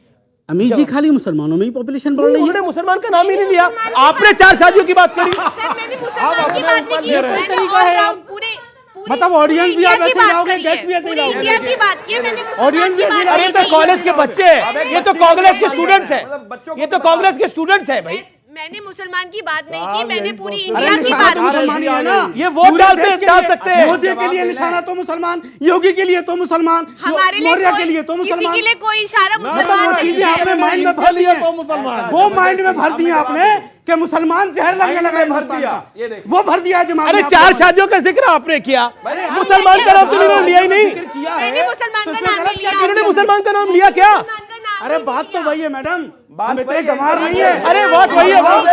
अमीर जी खाली मुसलमानों में ही पॉपुलेशन बढ़ रही है। उन्होंने मुसलमान का नाम ही नहीं लिया, आपने 4 शादियों की बात करी। सर मैंने मुसलमान की बात नहीं की, मैंने तरीका है ऑल पूरे मतलब ऑडियंस भी आप ऐसे लाओगे, गेस्ट भी ऐसे पूरी लाओगे। इंडिया की बात की है, मैंने ऑडियंस भी ऐसे अरे तो कॉलेज के बच्चे हैं, ये तो कांग्रेस के स्टूडेंट्स हैं, ये तो कांग्रेस के स्टूडेंट्स हैं भाई। मैंने मुसलमान की बात नहीं की, मैंने पूरी इंडिया की बात की। ये वोट डाल सकते हैं। मोदी के लिए निशाना तो मुसलमान, योगी के लिए तो मुसलमान, हमारे लिए मौर्य के कोई- लिए तो किसी मुसलमान। के लिए कोई इशारा वो मुसलमान चीजें नहीं आपने है। माइंड में भर दी है, तो मुसलमान वो माइंड में भर दी है आपने कि मुसलमान जहर लगने लगा भर दिया, ये हिंदुस्तान का। वो भर दिया दिमाग अरे में 4 शादियों का जिक्र आपने किया, मुसलमान का नाम तो इन्होंने लिया ही नहीं। मैंने मुसलमान का नाम नहीं लिया। इन्होंने मुसलमान का नाम लिया क्या? अरे बात तो वही है मैडम, हम इतने गंवार नहीं है। अरे बात वही है बात।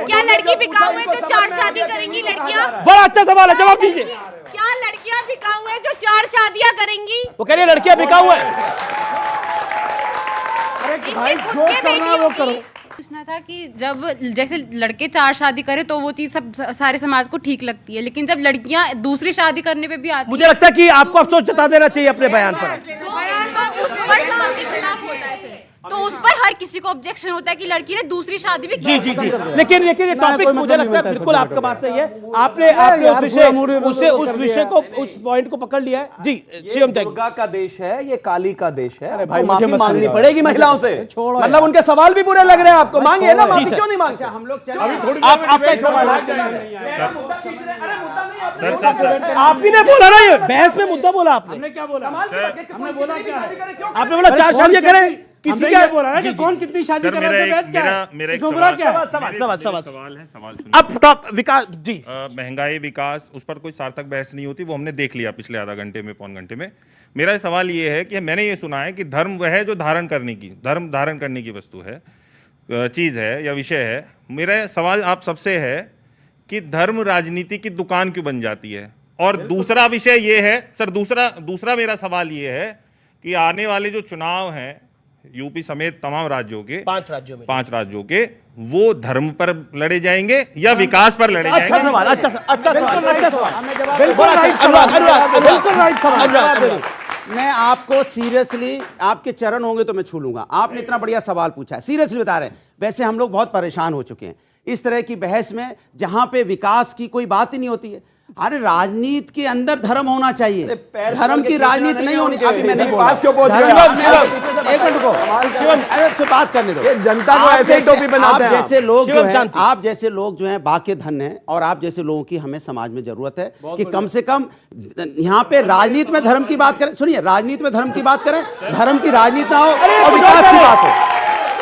क्या लड़की बिकाऊ है जो 4 शादी करेंगी लड़कियां? बड़ा अच्छा सवाल है, जवाब दीजिए। क्या लड़कियां बिकाऊ है जो 4 शादियां करेंगी? वो कह रही है लड़कियां बिकाऊ है। अरे भाई जो करना है वो करो। पूछना था कि जब जैसे लड़के 4 शादी करे तो वो चीज सब सारे समाज को ठीक लगती है, लेकिन जब लड़कियां दूसरी शादी करने पे भी आती मुझे लगता है कि आपको अफसोस जता देना चाहिए अपने बयान पर। तो उस पर सबके खिलाफ होता है फिर। तो उस पर हर किसी को ऑब्जेक्शन होता है कि लड़की ने दूसरी शादी भी जी जी जी, लेकिन ये टॉपिक मुझे लगता है बिल्कुल आपका बात सही है। आपने उस विषय को उस पॉइंट को पकड़ लिया है। जी ये दुर्गा का देश है, ये काली का देश है। अरे भाई, तो मुझे माफी मत मांगनी समझाओ। पड़ेगी महिलाओं से। छोड़ो मतलब यार। उनके सवाल भी बुरे लग रहे हैं आपको, मांगिए ना माफी, सर। क्यों नहीं मांगते? हम लोग चले अभी थोड़ी आप आप ही ने बोला ना, ये बहस में मुद्दा बोला आपने। हमने क्या बोला? हमने बोला क्या है? आपने बोला 4 शादियां करें, किसी क्या बोला ना कि कौन कितनी शादी कर रहा है, बहस क्या है? इसमें बुरा क्या है? सवाल है। अब टॉप विकास जी, महंगाई विकास उस पर कोई सार्थक बहस नहीं होती, वो हमने देख लिया पिछले आधा घंटे में, पौन घंटे में। मेरा सवाल ये है कि मैंने ये सुना है कि धर्म वह है जो धारण करने की वस्तु है, चीज़ है या विषय है। मेरा सवाल आप सबसे है कि धर्म राजनीति की दुकान क्यों बन जाती है? और दूसरा विषय ये है सर, दूसरा मेरा सवाल ये है कि आने वाले जो चुनाव हैं यूपी समेत तमाम राज्यों के, 5 राज्यों के, वो धर्म पर लड़े जाएंगे या विकास पर लड़े जाएंगे? अच्छा सवाल, अच्छा सवाल। बिल्कुल राइट सवाल। मैं आपको सीरियसली, आपके चरण होंगे तो मैं छू लूंगा। आपने इतना बढ़िया सवाल पूछा है, सीरियसली बता रहे हैं। वैसे हम लोग बहुत परेशान हो चुके हैं इस तरह की बहस में जहां पे विकास की कोई बात ही नहीं होती है। अरे राजनीति के अंदर धर्म होना चाहिए, धर्म की राजनीति नहीं होनी। अभी मैं नहीं बोल रहा, एक मिनट को, अरे बात करने दो। जनता को ऐसे ही टोपी बनाते हैं। आप जैसे लोग जो हैं, आप जैसे लोग जो हैं बाके धन हैं, और आप जैसे लोगों की हमें समाज में जरूरत है कि कम से कम यहाँ पे राजनीति में धर्म की बात करें। सुनिए, राजनीति में धर्म की बात करें, धर्म की राजनीति ना हो और विकास की बात हो।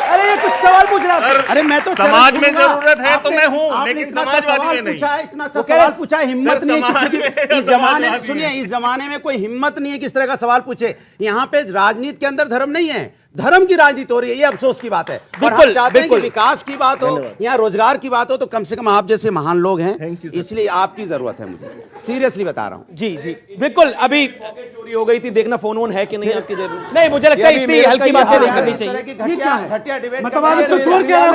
अरे ये कुछ सवाल पूछ रहा था। अरे मैं तो समाज में जरूरत है तो मैं हूं, लेकिन समाजवादी में नहीं। इतना अच्छा सवाल पूछा है, हिम्मत नहीं है किसी की इस जमाने में। सुनिए, इस जमाने में कोई हिम्मत नहीं है किस तरह का सवाल पूछे। यहाँ पे राजनीति के अंदर धर्म नहीं है, धर्म की राजनीति हो रही है, ये अफसोस की बात है। और हम चाहते हैं कि विकास की बात हो या रोजगार की बात हो तो कम से कम आप जैसे महान लोग हैं, इसलिए आपकी जरूरत है मुझे, सीरियसली बता रहा हूँ। जी जी बिल्कुल। अभी चोरी हो गई थी, देखना फोन वोन है कि नहीं आपकी जेब में। नहीं, मुझे लगता है इतनी हल्की बातें नहीं करनी चाहिए। घटिया डिबेट, मतलब आप इसको छोड़ के रहे हो,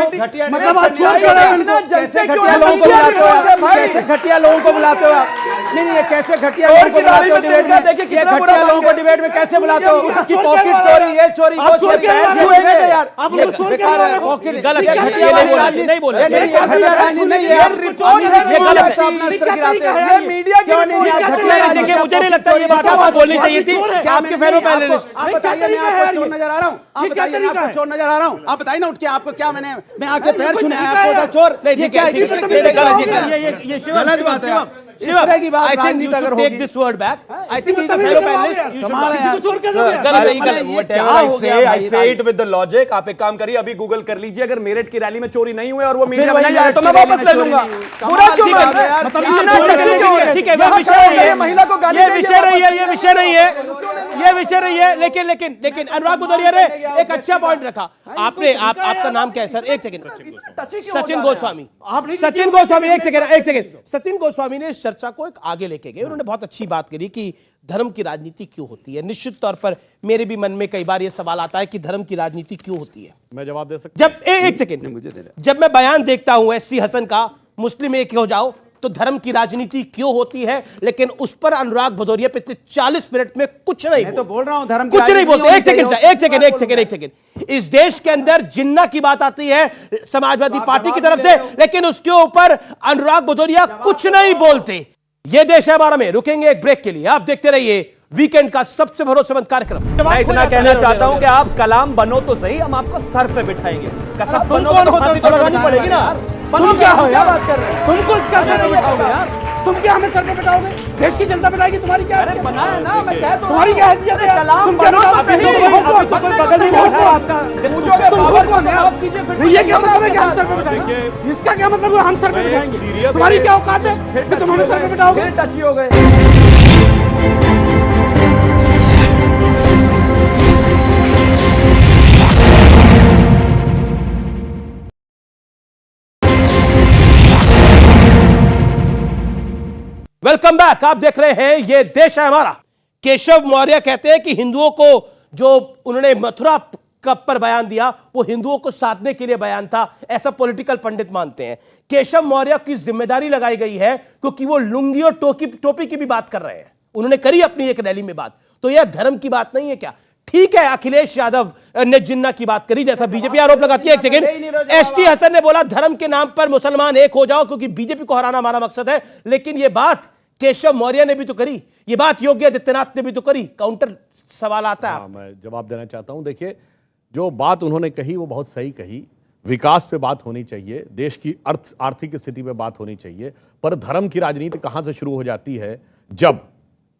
मतलब आप छोड़ के कैसे रहे हो, कैसे घटिया लोगों को बुलाते हो आप, कैसे घटिया लोगों को बुलाते हो आप, नहीं नहीं, ये कैसे घटिया लोगों को बुलाते हो डिबेट में, ये घटिया लोगों को डिबेट में कैसे बुलाते हो कि पॉकेट चोरी, ये चोरी, वो चोरी, ये डिबेट है यार, आप लोग छोड़ के बेकार है, पॉकेट गलत है, घटिया राजनीति नहीं बोले, ये नहीं, ये घटिया राजनीति नहीं है, ये गलत है, अपना स्तर गिराते हैं, ये मीडिया क्यों नहीं, आप घटिया राजनीति, देखिए मुझे नहीं लगता ये बात आपको बोलनी चाहिए थी, आपके फेरो पैनलिस्ट। आप बताइए, मैं आपको चोर नजर आ रहा हूँ, आप बताइए, मैं आपको चोर नजर आ रहा हूँ, आप बताइए ना उठ के, आपको क्या मैं आके पैर छूने आया, आपको चोर, ये क्या है, गलत बात है। इस तरह की बात राजनीति अगर होगी, take this word back. I think he's a fellow panelist. You should not. I say it with the logic. आप एक काम करिए, अभी गूगल कर लीजिए, अगर मेरठ की रैली में चोरी नहीं हुए और वो मीडिया में नहीं आया तो मैं वापस ले लूंगा। बुरा क्यों कर रहे हैं? ठीक है, महिला को गाली ये विषय नहीं है, ये विषय नहीं है, ये विषय नहीं है। लेकिन अनुराग भदौरिया ने एक अच्छा पॉइंट रखा। आपने आपका नाम क्या है सर? एक सेकंड। सचिन गोस्वामी। सचिन गोस्वामी, एक सेकंड। सचिन गोस्वामी ने चर्चा को एक आगे लेके गए। उन्होंने बहुत अच्छी बात करी कि धर्म की राजनीति क्यों होती है। निश्चित तौर पर मेरे भी मन में कई बार यह सवाल आता है कि धर्म की राजनीति क्यों होती है। मैं जवाब दे सकता जब एक सेकंड मुझे दे, जब मैं बयान देखता हूं एसटी हसन का, मुस्लिम एक हो जाओ, तो धर्म की राजनीति क्यों होती है, लेकिन उस पर अनुराग भदौरिया पिछले 40 मिनट में कुछ नहीं, मैं तो बोल रहा हूं धर्म कुछ नहीं बोलते। एक सेकंड। इस देश के अंदर जिन्ना की बात आती है समाजवादी पार्टी की तरफ से, लेकिन उसके ऊपर अनुराग भदौरिया कुछ नहीं बोलते। ये देश है हमारा में। रुकेंगे एक ब्रेक के लिए, आप देखते रहिए वीकेंड का सबसे भरोसेमंद कार्यक्रम। मैं इतना कहना चाहता हूं कि आप कलाम बनो तो सही, हम आपको सर पे बिठाएंगे। कसम बनो तो फांसी तो लगानी पड़ेगी ना। तुम क्या हो यार, बात कर रहे हैं? तुमको इसका सर पे बिठाओगे यार, तुम क्या हमें सर पे बिठाओगे? देश की जनता बिठाएगी, तुम्हारी क्या हैसियत? बना है ना, मैं कह तो तुम्हारी क्या हैसियत है? कलाम बनो तो सही। बगल में आपका ये क्या मतलब है कि हम सर पे बिठाएंगे? इसका क्या मतलब है हम सर पे बिठाएंगे? तुम्हारी क्या औकात है कि तुम हमें सर पे बिठाओगे? टची हो गए। Welcome back. आप देख रहे हैं ये देश है हमारा। केशव मौर्य कहते हैं कि हिंदुओं को, जो उन्होंने मथुरा कप पर बयान दिया, वो हिंदुओं को साधने के लिए बयान था, ऐसा पॉलिटिकल पंडित मानते हैं। केशव मौर्य की जिम्मेदारी लगाई गई है क्योंकि वो लुंगी और टोपी की भी बात कर रहे हैं। उन्होंने करी अपनी एक रैली में बात, तो यह धर्म की बात नहीं है क्या? ठीक है, अखिलेश यादव ने जिन्ना की बात करी, जैसा बीजेपी आरोप लगाती है। एक सेकंड, एसटी हसन ने बोला धर्म के नाम पर मुसलमान एक हो जाओ क्योंकि बीजेपी को हराना हमारा मकसद है। लेकिन यह बात केशव मौर्य ने भी तो करी, ये बात योगी आदित्यनाथ ने भी तो करी। काउंटर सवाल आता है। मैं जवाब देना चाहता हूं। देखिए, जो बात उन्होंने कही वो बहुत सही कही। विकास पे बात होनी चाहिए, देश की आर्थिक स्थिति पे बात होनी चाहिए, पर धर्म की राजनीति कहां से शुरू हो जाती है? जब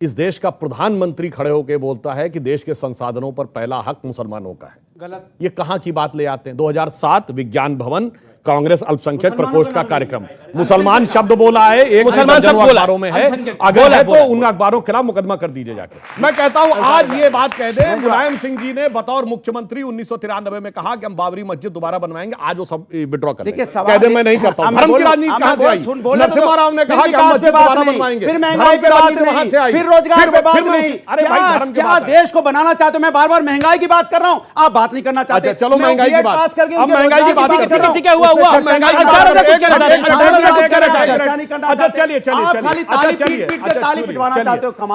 इस देश का प्रधानमंत्री खड़े होकर बोलता है कि देश के संसाधनों पर पहला हक मुसलमानों का है। गलत। ये कहां की बात ले आते हैं? 2007 विज्ञान भवन कांग्रेस अल्पसंख्यक प्रकोष्ठ का कार्यक्रम, मुसलमान शब्द बोला है, एक मुसलमान शब्द अखबारों में है, अगर है तो उन अखबारों के खिलाफ मुकदमा कर दीजिए जाके। मैं कहता हूं आज ये बात कह दे, मुलायम सिंह जी ने बतौर मुख्यमंत्री 1993 में कहा कि हम बाबरी मस्जिद दोबारा बनवाएंगे, आज वो सब विड्रॉ कर लेंगे। कह दे मैं नहीं करता हूं। धर्म की राजनीति कहां से आई? नरसिम्हा राव ने कहा कि हम मस्जिद दोबारा बनवाएंगे, फिर महंगाई पे बात वहां से आई, फिर रोजगार पे बात नहीं। अरे भाई, धर्म क्या देश को बनाना चाहते हो? मैं बार बार महंगाई की बात कर रहा हूं, आप बात नहीं करना चाहते। चलो महंगाई की बात, अब महंगाई की बात करते हैं। क्या हुआ महंगाई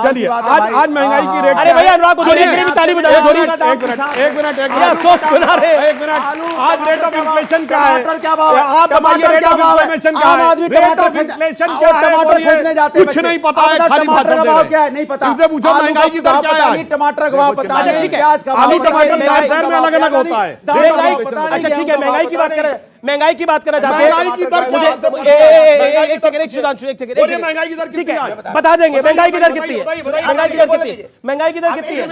चलिए आज महंगाई की रेट। अरे भैया अनुराग भदौरिया के लिए भी ताली बजाइए थोड़ी। एक मिनट आज रेट ऑफ इन्फ्लेशन क्या है? आप बताइए रेट ऑफ इन्फ्लेशन क्या है? रेट ऑफ इन्फ्लेशन क्या है? टमाटर खरीदने जाते हैं, कुछ नहीं पता है, खाली टमाटर का भाव क्या है नहीं पता। इनसे पूछो महंगाई की दर क्या है? टमाटर का भाव पता नहीं, प्याज का आलू टमाटर शहर में अलग अलग होता है। अच्छा ठीक है, महंगाई की बात करें। महंगाई की बात करना चाहते हैं। महंगाई की दर मुझे एक सेकंड, सुधांशु एक सेकंड, बोलिए महंगाई की दर कितनी है? बता देंगे महंगाई की दर कितनी है, महंगाई की दर कितनी है, महंगाई की दर कितनी है,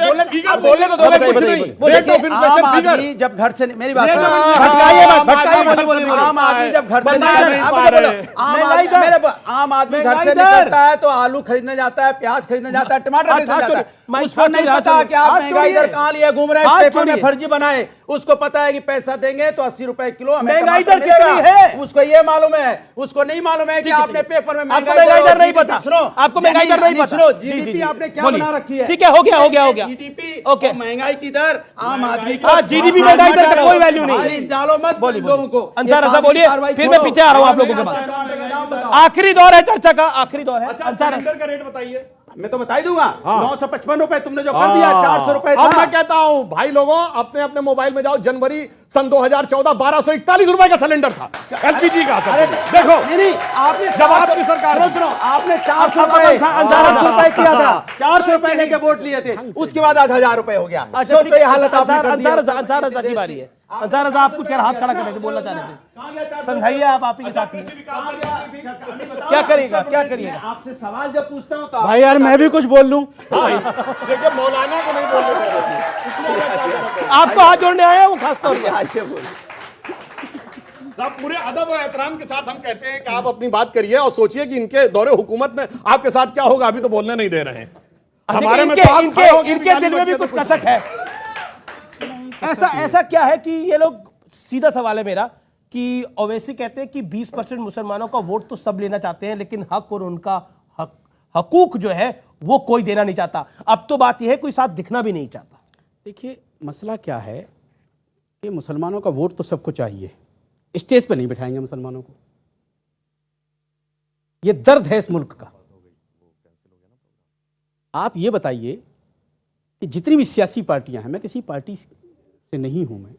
बोलने तो दो कुछ नहीं। रेट ऑफ इन्फ्लेशन आम फिगर आदमी जब घर से मेरी बात सुनो, भटकाइए मत, भटकाइए। आम आदमी जब घर से आम आदमी घर से निकलता है तो आलू खरीदने जाता है, प्याज खरीदने जाता है, टमाटर खरीदने जाता है। उसको नहीं पता कि आप महंगाई दर कहां लिए घूम रहे हैं, पेपर में फर्जी बनाए। उसको पता है कि पैसा देंगे तो 80 रुपए किलो हमें महंगाई दर मिलेगा। कितनी है? उसको ये मालूम है, उसको नहीं मालूम है कि आपने पेपर में महंगाई दर नहीं पता। सुनो, आपको महंगाई दर नहीं पता। सुनो, जीडीपी आपने क्या बना रखी है? ठीक है, हो गया। जीडीपी ओके, महंगाई की दर आम आदमी को जीडीपी महंगाई दर का कोई वैल्यू नहीं। डालो मत लोगों को। अंसार रजा बोलिए, फिर मैं पीछे आ रहा हूं आप लोगों के पास। आखिरी दौर है चर्चा का, आखिरी दौर है। अंसार का रेट बताइए। मैं तो बता ही दूंगा। 955 रुपए तुमने जो कर दिया, 400 रुपए था। अब मैं कहता हूं भाई लोगों, अपने अपने मोबाइल में जाओ, जनवरी सन 2014 1241 रुपए का सिलेंडर था एलपीजी का। देखो नहीं, आपने जब आपकी सरकार सुनो, आपने 400 रुपए किया था, 400 रुपए लेके वोट लिए थे, उसके बाद आज 1000 रुपए हो गया। सोचो ये हालत आपने कर दी है। अंसार रजा की बारी है। अंसार रजा आप कुछ कह रहे, हाथ खड़ा कर रहे थे, बोलना चाह रहे थे, समझाइए आप ही के साथ ही। क्या करिएगा? आपसे सवाल जब पूछता हूं तो भाई यार मैं भी कुछ बोल लूं। देखिए मौलाना को नहीं बोलने, आपको हाथ जोड़ने आया वो खासतौर पर। साहब पूरे अदब और एहतराम के साथ हम कहते हैं कि आप अपनी बात करिए और सोचिए कि इनके दौरे हुकूमत में आपके साथ क्या होगा। अभी तो बोलने नहीं दे रहे हैं हमारे में, तो इनके दिल में भी कुछ कसक है। ऐसा क्या है कि ये लोग, सीधा सवाल है मेरा कि ओवैसी कहते हैं कि 20% मुसलमानों का वोट तो सब लेना चाहते हैं, लेकिन हक और उनका हकूक जो है वो कोई देना नहीं चाहता। अब तो बात यह है कोई साथ दिखना भी नहीं चाहता। देखिए मसला क्या है कि मुसलमानों का वोट तो सबको चाहिए, स्टेज पे नहीं बिठाएंगे मुसलमानों को। ये दर्द है इस मुल्क का। आप ये बताइए कि जितनी भी सियासी पार्टियां हैं, मैं किसी पार्टी से नहीं हूं, मैं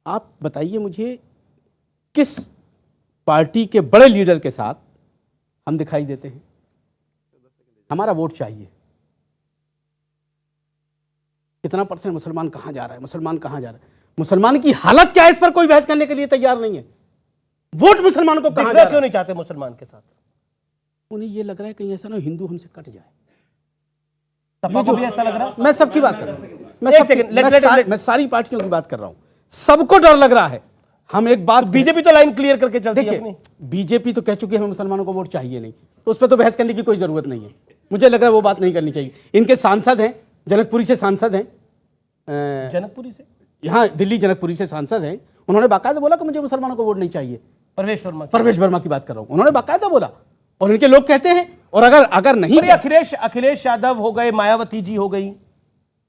आप बताइए मुझे किस पार्टी के बड़े लीडर के साथ हम दिखाई देते हैं? हमारा वोट चाहिए। कितना परसेंट मुसलमान कहां जा रहा है, मुसलमान कहां जा रहा है, मुसलमान की हालत क्या है, इस पर कोई बहस करने के लिए तैयार नहीं है। वोट मुसलमानों को कहां जा रहा है? क्यों नहीं चाहते मुसलमान के साथ? उन्हें यह लग रहा है कहीं ऐसा ना हिंदू हमसे कट जाए। जो भी ऐसा लग रहा है, मैं सबकी बात कर रहा हूं, मैं सारी पार्टियों की बात कर रहा हूं। सबको डर लग रहा है। हम एक बात, बीजेपी तो लाइन क्लियर करके चलती है अपनी। बीजेपी तो कह चुकी है हमें मुसलमानों को वोट चाहिए नहीं, तो उस पर तो बहस करने की कोई जरूरत नहीं है। मुझे लग रहा है वो बात नहीं करनी चाहिए। इनके सांसद हैं, जनकपुरी से सांसद हैं, जनकपुरी से, यहाँ दिल्ली जनकपुरी से सांसद हैं। उन्होंने बाकायदा बोला कि मुझे मुसलमानों को वोट नहीं चाहिए। परवेश वर्मा की बात कर रहा हूं, उन्होंने बाकायदा बोला और इनके लोग कहते हैं। और अगर नहीं, अखिलेश यादव हो गए, मायावती जी हो गई,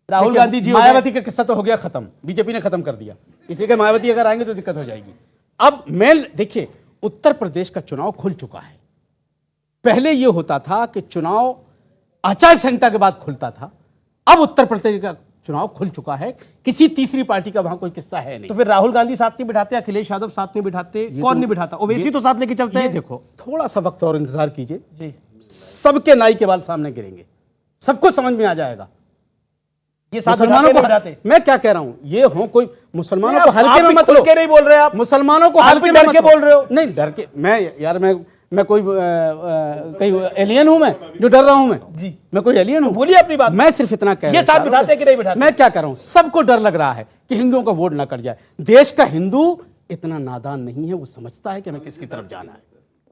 राहुल गांधी जी, मायावती का किस्सा तो हो गया खत्म, बीजेपी ने खत्म कर दिया। इसलिए कि मायावती अगर आएंगे तो दिक्कत हो जाएगी। अब देखिए उत्तर प्रदेश का चुनाव खुल चुका है। पहले यह होता था कि चुनाव आचार संहिता के बाद खुलता था, अब उत्तर प्रदेश का चुनाव खुल चुका है। किसी तीसरी पार्टी का वहां कोई किस्सा है नहीं। तो फिर राहुल गांधी साथ नहीं बिठाते, अखिलेश यादव साथ नहीं बिठाते, कौन नहीं बिठाता? ओवैसी तो साथ लेके चलते हैं। देखो थोड़ा सा वक्त और इंतजार कीजिए जी, सबके नाई के बाल सामने गिरेंगे, सबको समझ में आ जाएगा। ये मुसलमानों को हराते, मैं क्या कह रहा हूं, ये हो कोई मुसलमानों को हल्के में मत लो। नहीं बोल रहे आप, मुसलमानों को हल्के में डर के बोल रहे हो। नहीं डर के, मैं कोई कहीं एलियन हूं मैं जो डर रहा हूं? मैं कोई एलियन हूं? बोलिए अपनी बात। मैं सिर्फ इतना कह रहा हूं, ये साथ बिठाते कि नहीं बिठाते? मैं क्या कह रहा हूं, सबको डर लग रहा है कि हिंदुओं का वोट ना कट जाए। देश का हिंदू इतना नादान नहीं है, वो समझता है कि हमें किसकी तरफ जाना है,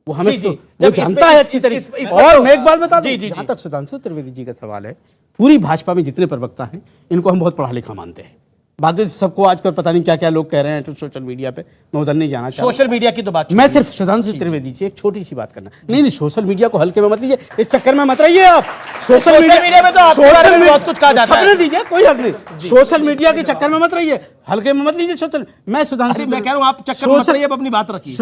वो हमें वो जानता है अच्छी तरीके। और मैं एक बात बता दूं, जहां तक सुधांशु त्रिवेदी जी का सवाल है, पूरी भाजपा में जितने प्रवक्ता हैं इनको हम बहुत पढ़ा लिखा मानते हैं। बाकी सबको आजकल पता नहीं क्या क्या लोग कह रहे हैं तो सोशल मीडिया पे, मैं उधर नहीं जाना चाहता। सोशल मीडिया की तो बात, मैं सिर्फ सुधांशु त्रिवेदी से एक छोटी सी बात करना। नहीं सोशल मीडिया को हल्के में मत लीजिए, इस चक्कर में मत रहिए आप। सोशल मीडिया में तो सोशल बहुत कुछ कहा जाता है, छपने दीजिए, कोई हर्ज नहीं। सोशल मीडिया के चक्कर में मत रहिए, हल्के में मत लीजिए सोशल। मैं सुधांशु, मैं कह रहा हूं आप चक्कर में मत रहिए, अपनी बात रखिए।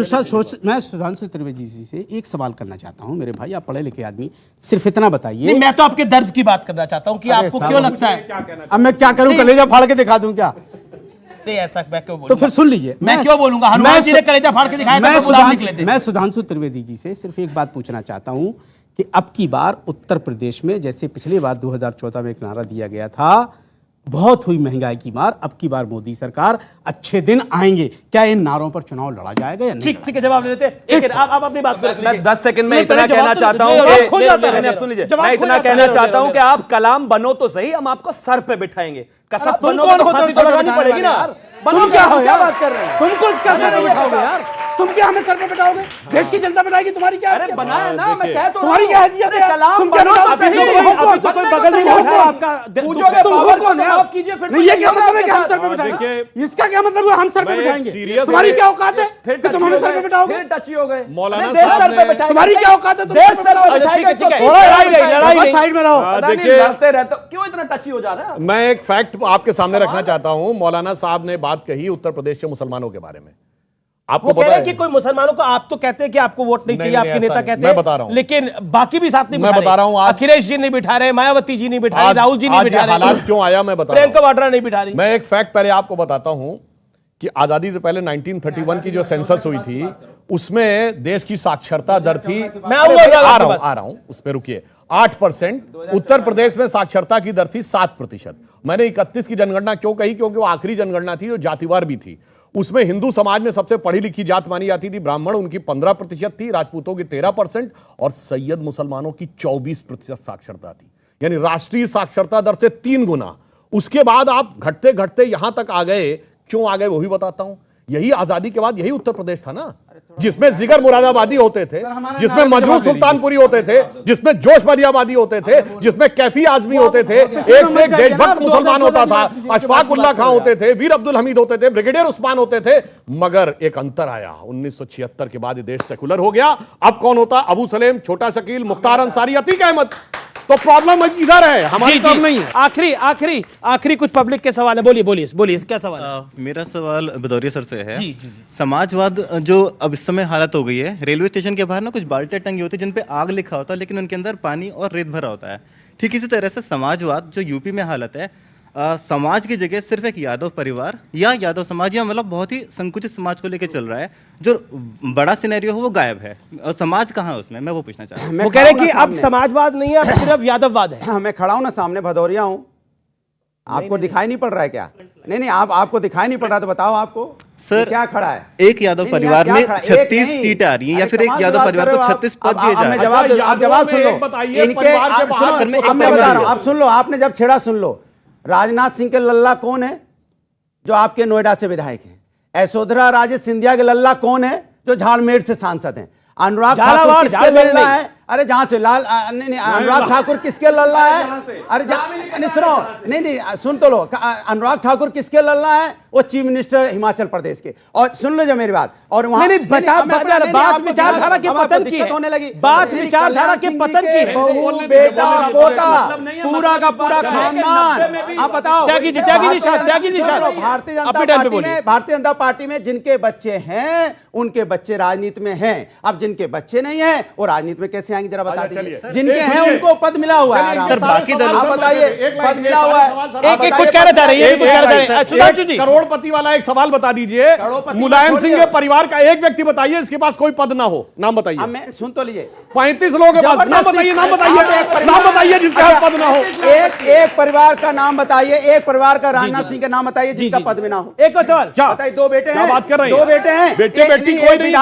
मैं सुधांशु त्रिवेदी जी से एक सवाल करना चाहता हूं। मेरे भाई आप पढ़े लिखे आदमी, सिर्फ इतना बताइए। मैं तो आपके दर्द की बात करना चाहता हूं कि आपको क्यों लगता है। अब मैं क्या करूं, कलेजा फाड़ के दिखा दूं क्या? नहीं ऐसा मैं क्यों बोलूंगा? तो फिर सुन लीजिए, मैं क्यों बोलूंगा? हनुमान जी ने कलेजा फाड़ के दिखाया था। मैं सुधांशु त्रिवेदी जी से सिर्फ एक बात पूछना चाहता हूं कि अब की बार उत्तर प्रदेश में, जैसे पिछली बार 2014 में एक नारा दिया गया था बहुत हुई महंगाई की मार, अब की बार मोदी सरकार, अच्छे दिन आएंगे। क्या इन नारों पर चुनाव लड़ा जाएगा या नहीं? ठीक है, जवाब ले लेते हैं। आप अपनी बात कर मैं 10 सेकंड में इतना कहना चाहता हूं मैं इतना कहना चाहता हूं कि आप कलाम बनो तो सही, हम आपको सर पे बिठाएंगे। कसम बनो तो फांसी तो लगानी पड़ेगी ना। तुम क्या हो क्या यार? बात कर रहे हैं? तुमको क्या सर पे बिठाओगे यार? तुम क्या हमें सर पे बिठाओगे? देश की जनता बिठाएगी, तुम्हारी क्या हैसियत? बनाया ना, मैं कह तो तुम्हारी क्या हैसियत है? कलाम तुम क्या बनो तो अभी सही। तो कोई बगल नहीं बैठा है आपका। पूछोगे तुम पावर कौन को है? माफ कीजिए, फिर नहीं, ये क्या मतलब है कि हम सर पे देखिए, बिठाएंगे? इसका क्या मतलब है हम सर पे बिठाएंगे? तुम्हारी क्या औकात है कि तुम हमें सर पे बिठाओगे? फिर टची हो गए। मौलाना देश साहब सर पे ने- बिठाएंगे। तुम्हारी क्या औकात है? तुम देश सर पे सर पे बिठाओगे? बिठाएंगे। ठीक है, लड़ाई नहीं, साइड में रहो। देखिए, लड़ते रहते हो, क्यों इतना टची हो जा रहा है? मैं एक फैक्ट आपके सामने रखना चाहता हूं। मौलाना साहब ने बात कही उत्तर प्रदेश के मुसलमानों के बारे में। आपको वो कह पता रहे है हैं कि कोई मुसलमानों को, आप तो कहते हैं कि आपको वोट नहीं चाहिए, नहीं, आपके ऐसा नेता नहीं। कहते मैं हैं, बता रहा हूं। लेकिन बाकी भी साथ नहीं मैं बिठा बता रहा हूं, आज- अखिलेश जी नहीं बिठा रहे, मायावती जी नहीं बिठा रही, राहुल जी नहीं आज ये बिठा रहे, हालात क्यों आया मैं बता रहा प्रियंका वाड्रा नहीं बिठा रही। हूं। मैं एक फैक्ट पहले आपको बताता हूं कि आजादी से पहले 1931 की जो सेंसस हुई थी, उसमें देश की साक्षरता दर थी, मैं आऊंगा आ रहा हूं उस पर रुकिए, 8%। उत्तर प्रदेश में साक्षरता की दर थी 7%। मैंने 31 की जनगणना क्यों कही? क्योंकि वो आखिरी जनगणना थी जो जातिवार भी थी। उसमें हिंदू समाज में सबसे पढ़ी लिखी जात मानी जाती थी ब्राह्मण, उनकी 15% थी, राजपूतों की 13% और सैयद मुसलमानों की 24% साक्षरता थी, यानी राष्ट्रीय साक्षरता दर से 3 गुना। उसके बाद आप घटते घटते यहां तक आ गए। क्यों आ गए वो भी बताता हूं। यही आजादी के बाद यही उत्तर प्रदेश था ना, जिसमें जिगर मुरादाबादी होते थे, जिसमें मजरू सुल्तानपुरी होते थे, जिसमें जोश मरियाबादी होते थे, जिसमें कैफी आजमी होते थे, एक से एक देशभक्त मुसलमान होता था, अशफाक उल्लाह खां होते थे, वीर अब्दुल हमीद होते थे, ब्रिगेडियर उस्मान होते थे। मगर एक अंतर आया 1976 के बाद, ये देश सेकुलर हो गया। अब कौन होता? अबू सलेम, छोटा शकील, मुख्तार अंसारी, अतीक अहमद। तो प्रॉब्लम इधर है, हमारी तरफ नहीं है। आखिरी कुछ पब्लिक के सवाल है। बोलिए क्या सवाल है? मेरा सवाल भदौरिया सर से है। समाजवाद जो अब इस समय हालत हो गई है, रेलवे स्टेशन के बाहर ना कुछ बाल्टियां टंगी होती है जिन पे आग लिखा होता है, लेकिन उनके अंदर पानी और रेत भरा होता है। ठीक इसी तरह से समाजवाद जो यूपी में हालत है, समाज की जगह सिर्फ एक यादव परिवार या यादव समाज या मतलब बहुत ही संकुचित समाज को लेकर चल रहा है। जो बड़ा सिनेरियो है वो गायब है, और समाज कहाँ है उसमें, मैं वो पूछना चाहता हूँ। वो कह रहे हैं कि अब समाजवाद नहीं है, अब सिर्फ यादववाद है। मैं खड़ा हूं ना सामने, भदौरिया हूं, आपको दिखाई नहीं पड़ रहा है क्या? नहीं, आपको दिखाई नहीं पड़ रहा तो बताओ आपको सर क्या खड़ा है? एक यादव परिवार में 36 सीटें आ रही हैं, या फिर एक यादव परिवार को 36 पद दिए जा रहे हैं। आप जवाब सुन लो इनके, अब मैं बता रहा हूं, आप सुन लो, आपने जब छेड़ा सुन लो। राजनाथ सिंह के लल्ला कौन है जो आपके नोएडा से विधायक हैं? यशोधरा राजे सिंधिया के लल्ला कौन है जो झाड़मेड़ से सांसद हैं? अनुराग ठाकुर किसके लल्ला है? अरे जहां से लाल नहीं, अनुराग ठाकुर किसके लल्ला है? अरे नहीं सुनो, नहीं सुन तो लो, अनुराग ठाकुर किसके लल्ला है? वो चीफ मिनिस्टर हिमाचल प्रदेश के। और सुन लो जो मेरी बात, और वहां बात विचारधारा के पतन की होने लगी, बात विचारधारा के पतन की है। बहू बेटा पोता पूरा का पूरा खानदान। आप बताओ भारतीय जनता पार्टी में जिनके बच्चे हैं उनके बच्चे राजनीति में हैं। अब जिनके बच्चे नहीं हैं वो राजनीति में कैसे आएंगे जरा बता दीजिए। जिनके हैं उनको पद मिला हुआ है, सर बाकी दलों आप बताइए पद मिला हुआ है। एक कुछ कहना चाह रही है सुधांशु जी। करोड़पति वाला एक सवाल बता दीजिए, मुलायम सिंह के परिवार का एक व्यक्ति बताइए इसके पास कोई पद ना हो, नाम बताइए। मैं सुन तो लीजिए, 35 लोगों के पास नाम बताइए, नाम बताइए जिसका पद ना हो। एक परिवार का नाम बताइए, एक परिवार का राजनाथ सिंह का नाम बताइए जिनका पद में ना हो। एक और सवाल क्या बताइए? 2 बेटे हैं, बात कर रहे हैं? 2 बेटे हैं, बेटे बेटी कोई नहीं,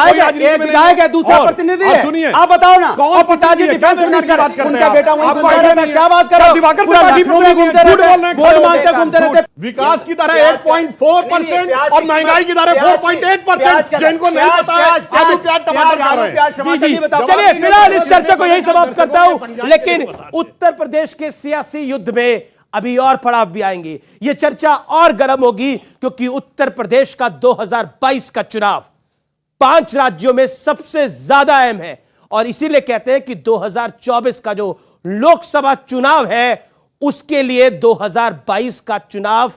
एक विधायक है, दूसरा प्रतिनिधि है। सुनिए, आप बताओ ना, कौन पिताजी डिफेंस मिनिस्टर, उनका बेटा वहीं आपको घूमता रहता है। क्या बात कर रहे हो? पूरा लखनऊ में घूमते रहते हैं, वोट मांगते घूमते रहते हैं। विकास की दर 8.4% और महंगाई की दर 4.8%। जिनको नहीं पता है अभी प्याज टमाटर खा रहे हैं। चलिए फिलहाल इस चर्चा को यही समाप्त करता हूं, लेकिन उत्तर प्रदेश के सियासी युद्ध में अभी और पड़ाव भी आएंगे। यह चर्चा और गर्म होगी क्योंकि उत्तर प्रदेश का 2022 का चुनाव 5 राज्यों में सबसे ज्यादा अहम है, और इसीलिए कहते हैं कि 2024 का जो लोकसभा चुनाव है उसके लिए 2022 का चुनाव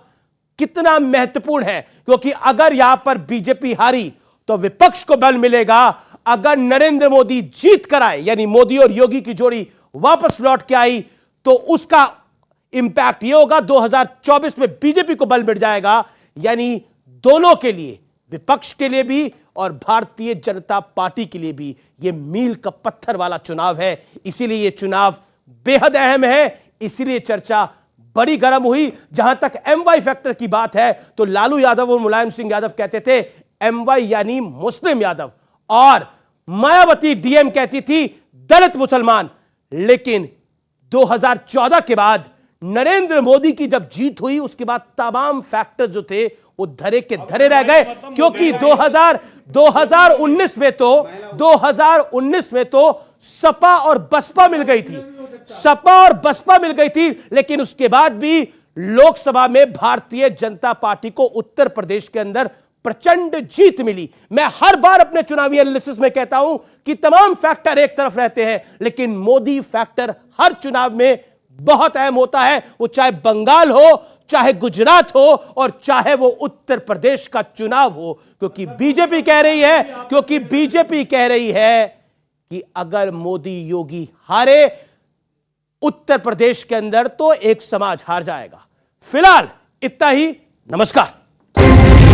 कितना महत्वपूर्ण है, क्योंकि अगर यहां पर बीजेपी हारी तो विपक्ष को बल मिलेगा। अगर नरेंद्र मोदी जीत कर आए, यानी मोदी और योगी की जोड़ी वापस लौट के आई, तो उसका इंपैक्ट यह होगा 2024 में बीजेपी को बल मिल जाएगा। यानी दोनों के लिए, विपक्ष के लिए भी और भारतीय जनता पार्टी के लिए भी, यह मील का पत्थर वाला चुनाव है। इसीलिए यह चुनाव बेहद अहम है, इसीलिए चर्चा बड़ी गर्म हुई। जहां तक MY फैक्टर की बात है तो लालू यादव और मुलायम सिंह यादव कहते थे MY यानी मुस्लिम यादव, और मायावती DM कहती थी दलित मुसलमान। लेकिन 2014 के बाद नरेंद्र मोदी की जब जीत हुई उसके बाद तमाम फैक्टर जो थे वो धरे के धरे रह गए, क्योंकि 2019 में तो सपा और बसपा मिल गई थी, सपा और बसपा मिल गई थी। लेकिन उसके बाद भी लोकसभा में भारतीय जनता पार्टी को उत्तर प्रदेश के अंदर प्रचंड जीत मिली। मैं हर बार अपने चुनावी एनालिसिस में कहता हूं कि तमाम फैक्टर एक तरफ रहते हैं, लेकिन मोदी फैक्टर हर चुनाव में बहुत अहम होता है, वो चाहे बंगाल हो, चाहे गुजरात हो, और चाहे वो उत्तर प्रदेश का चुनाव हो। क्योंकि बीजेपी कह रही है कि अगर मोदी योगी हारे उत्तर प्रदेश के अंदर तो एक समाज हार जाएगा। फिलहाल इतना ही, नमस्कार।